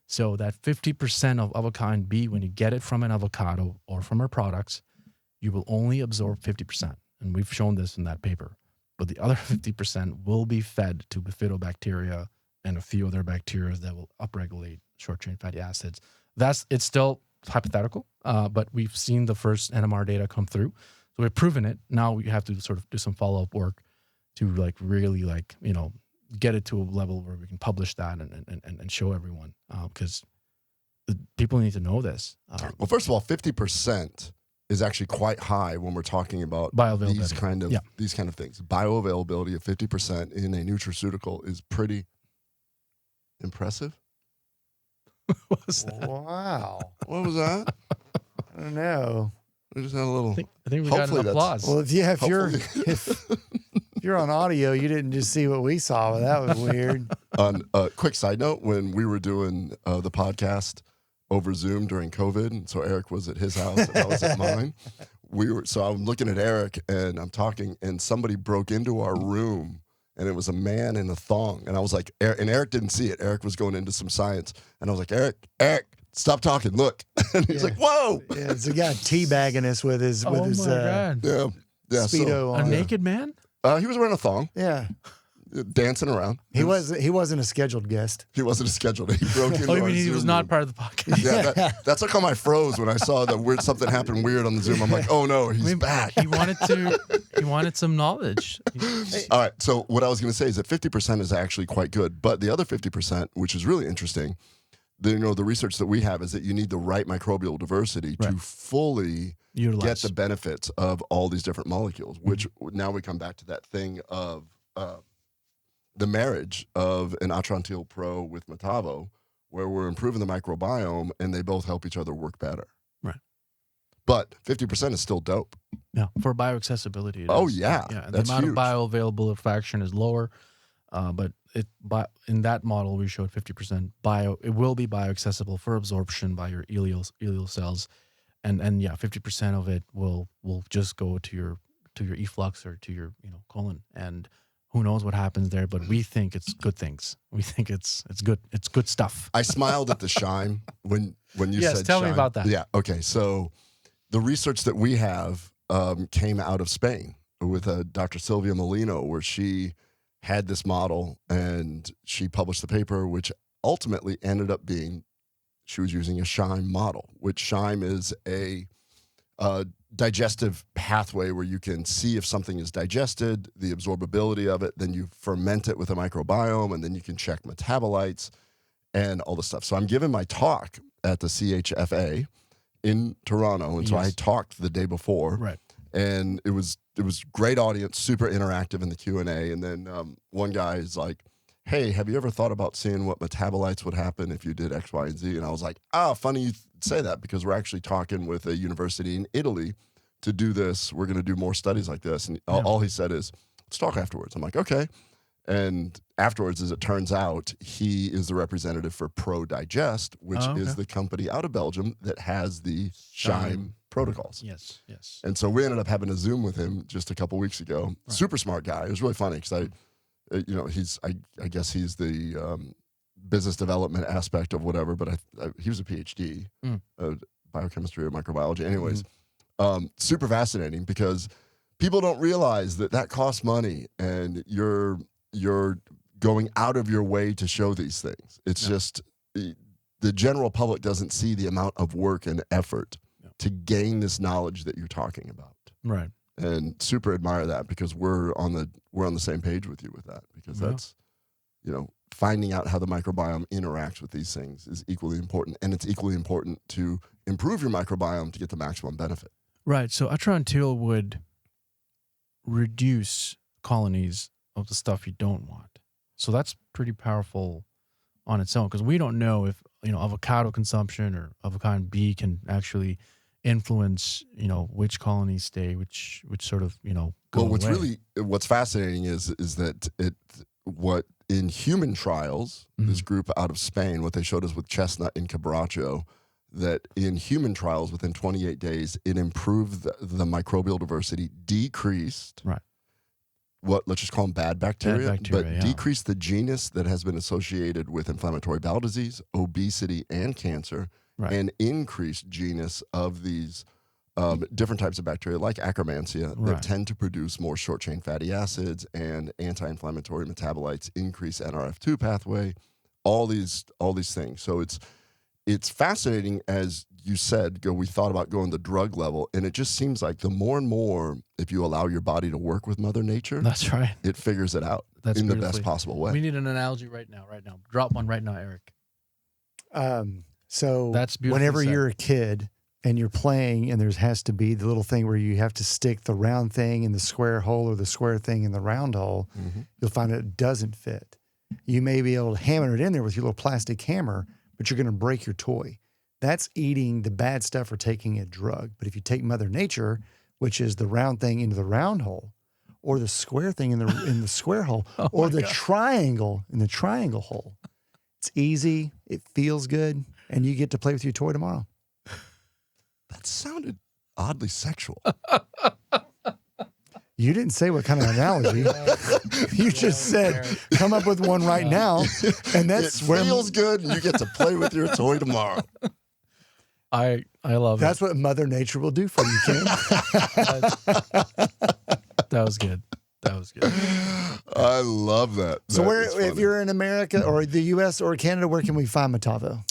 So that 50% of avocado B, when you get it from an avocado or from our products, you will only absorb 50%. And we've shown this in that paper. But the other 50% will be fed to bifidobacteria and a few other bacteria that will upregulate short-chain fatty acids. It's still hypothetical, but we've seen the first NMR data come through. So we've proven it. Now we have to sort of do some follow-up work to like really like, get it to a level where we can publish that and show everyone, because people need to know this. Well, first of all, 50% is actually quite high when we're talking about these kind of things. Bioavailability of 50% in a nutraceutical is pretty impressive. What was that? Wow. What was that? I don't know. We just had a little. I think we got an applause. Well, if you're on audio, you didn't just see what we saw. But that was weird. On a quick side note, when we were doing the podcast over Zoom during COVID, and so Eric was at his house and I was at mine. So I'm looking at Eric and I'm talking, and somebody broke into our room, and it was a man in a thong, and I was like, and Eric didn't see it. Eric was going into some science, and I was like, Eric, stop talking, look. And he's like, whoa. Yeah, it's a guy teebagging us with his God. Yeah, Speedo on. A naked man? He was wearing a thong. Yeah. Dancing around. He wasn't a scheduled guest. He wasn't a scheduled. He broke into Oh, you our mean he was Zoom not room. part of the podcast? Yeah, that's how come I froze when I saw that something happened weird on the Zoom. I'm like, oh no, he's back. He wanted some knowledge. All right. So what I was going to say is that 50% is actually quite good, but the other 50%, which is really interesting, the research that we have is that you need the right microbial diversity to fully get the benefits of all these different molecules. Which now we come back to that thing of the marriage of an Atrantil Pro with Metavo, where we're improving the microbiome and they both help each other work better. Right. But 50% is still dope. Yeah, for bioaccessibility. Yeah, the that's amount huge. of bioavailable fraction is lower, but in that model we showed 50% It will be bioaccessible for absorption by your ileal cells, and 50% of it will just go to your efflux or to your colon, and who knows what happens there, but we think it's good things. We think it's good stuff. I smiled at the shime when you yes, said tell shime. me about that. Yeah, okay. So the research that we have came out of Spain with Dr. Silvia Molino, where she had this model and she published the paper, which ultimately ended up being, she was using a shime model, which shime is a digestive pathway where you can see if something is digested, the absorbability of it, then you ferment it with a microbiome, and then you can check metabolites and all this stuff. So I'm giving my talk at the CHFA in Toronto, and so I talked the day before, right? And it was great audience, super interactive in the Q&A, and then one guy is like, hey, have you ever thought about seeing what metabolites would happen if you did X, Y, and Z? And I was like, funny you say that, because we're actually talking with a university in Italy to do this. We're going to do more studies like this. And all he said is, let's talk afterwards. I'm like, okay. And afterwards, as it turns out, he is the representative for ProDigest, which is the company out of Belgium that has the shime protocols. Yes. And so we ended up having a Zoom with him just a couple weeks ago. Right. Super smart guy. It was really funny because I guess he's the business development aspect of whatever, but he was a PhD, biochemistry or microbiology. Anyways, super fascinating because people don't realize that costs money, and you're going out of your way to show these things. It's just the general public doesn't see the amount of work and effort to gain this knowledge that you're talking about. Right. And super admire that, because we're on the same page with you with that, because that's, finding out how the microbiome interacts with these things is equally important, and it's equally important to improve your microbiome to get the maximum benefit. Right. So Atrantil would reduce colonies of the stuff you don't want. So that's pretty powerful on its own, because we don't know if avocado consumption or avocado B can actually influence which colonies stay, which sort of go away. What's fascinating is that what in human trials, this group out of Spain, what they showed us with chestnut and cabracho, that in human trials within 28 days, it improved the microbial diversity, decreased let's just call them bad bacteria, but decreased the genus that has been associated with inflammatory bowel disease, obesity, and cancer, and increased genus of these different types of bacteria like Akkermansia that tend to produce more short-chain fatty acids and anti-inflammatory metabolites, increase NRF2 pathway, all these things. So it's fascinating, as you said, we thought about going the drug level, and it just seems like the more and more, if you allow your body to work with Mother Nature, that's right, it figures it out in the best possible way. We need an analogy right now. Drop one right now, Eric. So that's whenever said. You're a kid and you're playing, and there has to be the little thing where you have to stick the round thing in the square hole or the square thing in the round hole, you'll find it doesn't fit. You may be able to hammer it in there with your little plastic hammer, but you're going to break your toy. That's eating the bad stuff or taking a drug. But if you take Mother Nature, which is the round thing into the round hole, or the square thing in the square hole, or the triangle in the triangle hole, it's easy, it feels good, and you get to play with your toy tomorrow. That sounded oddly sexual. You didn't say what kind of analogy. You just said, come up with one right now. And that's it feels good, and you get to play with your toy tomorrow. I love That's what Mother Nature will do for you, Kim. That was good. I love that. So if you're in America or the U.S. or Canada, where can we find Metavo?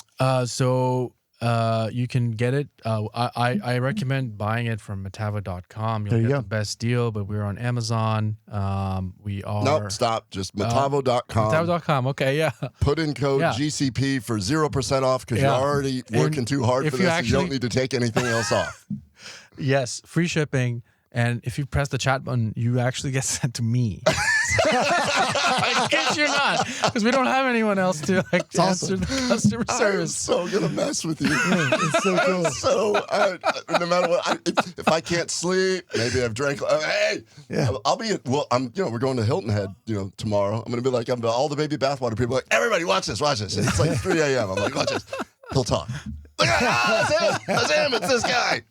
You can get it. I recommend buying it from Metavo.com. You'll There you get go. the best deal, but we're on Amazon. We are. Nope, stop. Just Metavo.com. Metavo.com. Okay, yeah. Put in code GCP for 0% off because you're already working too hard for this. You don't need to take anything else off. Yes, free shipping. And if you press the chat button, you actually get sent to me. I guess you're not, because we don't have anyone else to answer the customer service. I'm so gonna mess with you. It's so cool. No matter what, if I can't sleep, maybe I've drank. I'll be. Well, we're going to Hilton Head. Tomorrow. I'm gonna be like, all the baby bathwater people. Like, everybody, watch this. It's like 3 a.m. I'm like, watch this. He'll talk. Look at that's him. It's this guy.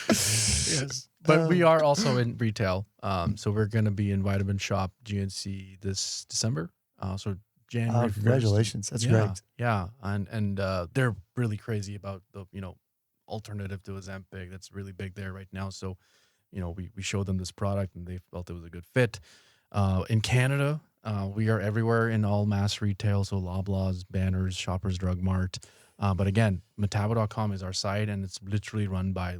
Yes. But we are also in retail. So we're going to be in Vitamin Shop GNC this December. So January 1st. Congratulations. That's great. Yeah. And they're really crazy about the, alternative to Ozempic. That's really big there right now. So, we showed them this product and they felt it was a good fit. In Canada, we are everywhere in all mass retail. So Loblaws, Banners, Shoppers Drug Mart. But again, Metavo.com is our site, and it's literally run by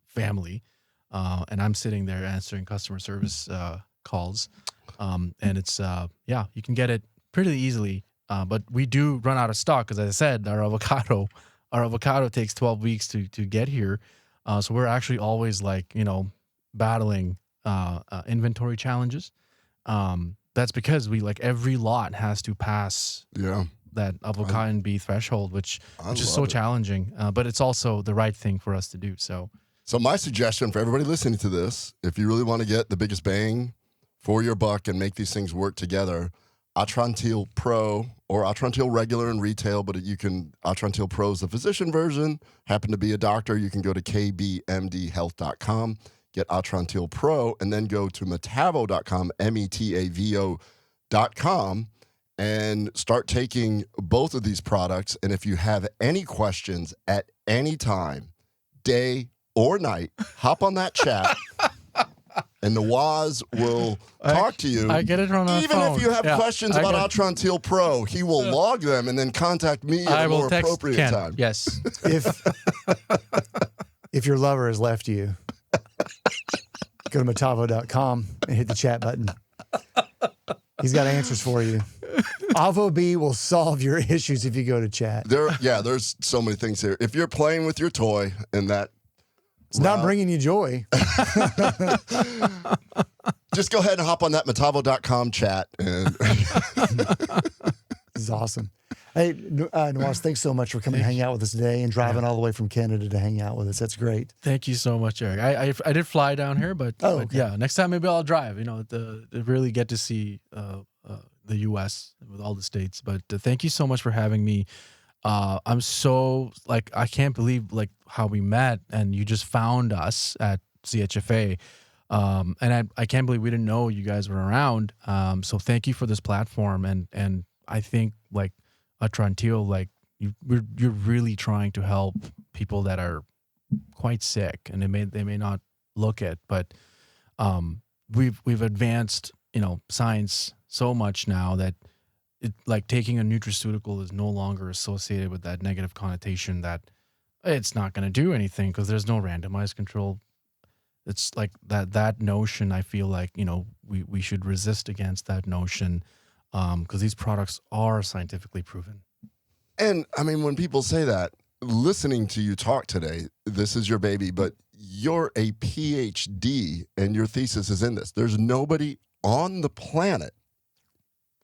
family, and I'm sitting there answering customer service calls, and it's you can get it pretty easily, but we do run out of stock because, as I said, our avocado takes 12 weeks to get here, so we're actually always battling inventory challenges. That's because every lot has to pass that avocado B threshold, which is so challenging, but it's also the right thing for us to do. So my suggestion for everybody listening to this, if you really want to get the biggest bang for your buck and make these things work together, Atrantil Pro or Atrantil regular in retail, but Atrantil Pro is the physician version. Happen to be a doctor, you can go to kbmdhealth.com, get Atrantil Pro, and then go to Metavo.com, Metavo.com, and start taking both of these products. And if you have any questions at any time, day or night, hop on that chat, and Nawaz will talk to you. I get it on my Even phone. if you have questions about Atrantil Pro, he will log them and then contact me at a more appropriate time. Yes. If your lover has left you, go to Metavo.com and hit the chat button. He's got answers for you. AvoB will solve your issues if you go to chat. There's so many things here. If you're playing with your toy and that it's not bringing you joy, just go ahead and hop on that Metavo.com chat. And this is awesome. Hey, Nawaz, thanks so much for coming to hang out with us today and driving all the way from Canada to hang out with us. That's great. Thank you so much, Eric. I did fly down here, but next time maybe I'll drive. To really get to see the U.S. with all the states. But thank you so much for having me. I'm so like, I can't believe like how we met and you just found us at CHFA. And I can't believe we didn't know you guys were around. So thank you for this platform. And I think like Atrantil, like you're really trying to help people that are quite sick, and they may not look it, but we've advanced, science so much now that it, like, taking a nutraceutical is no longer associated with that negative connotation that it's not going to do anything because there's no randomized control. It's like that notion. I feel like, we should resist against that notion because these products are scientifically proven. And I mean, when people say that, listening to you talk today, this is your baby, but you're a PhD and your thesis is in this. There's nobody on the planet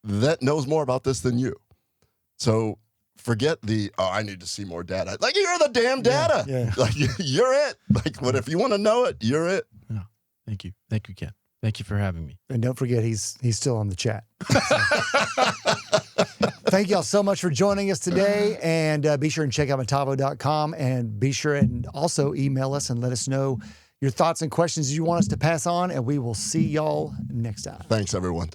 that knows more about this than you. So forget I need to see more data. Like, you're the damn data. Yeah. Like, you're it. Like, what if you want to know it, you're it. Yeah. Thank you. Thank you, Ken. Thank you for having me. And don't forget, he's still on the chat. Thank y'all so much for joining us today. And be sure and check out Metavo.com, and be sure and also email us and let us know your thoughts and questions you want us to pass on. And we will see y'all next time. Thanks, everyone.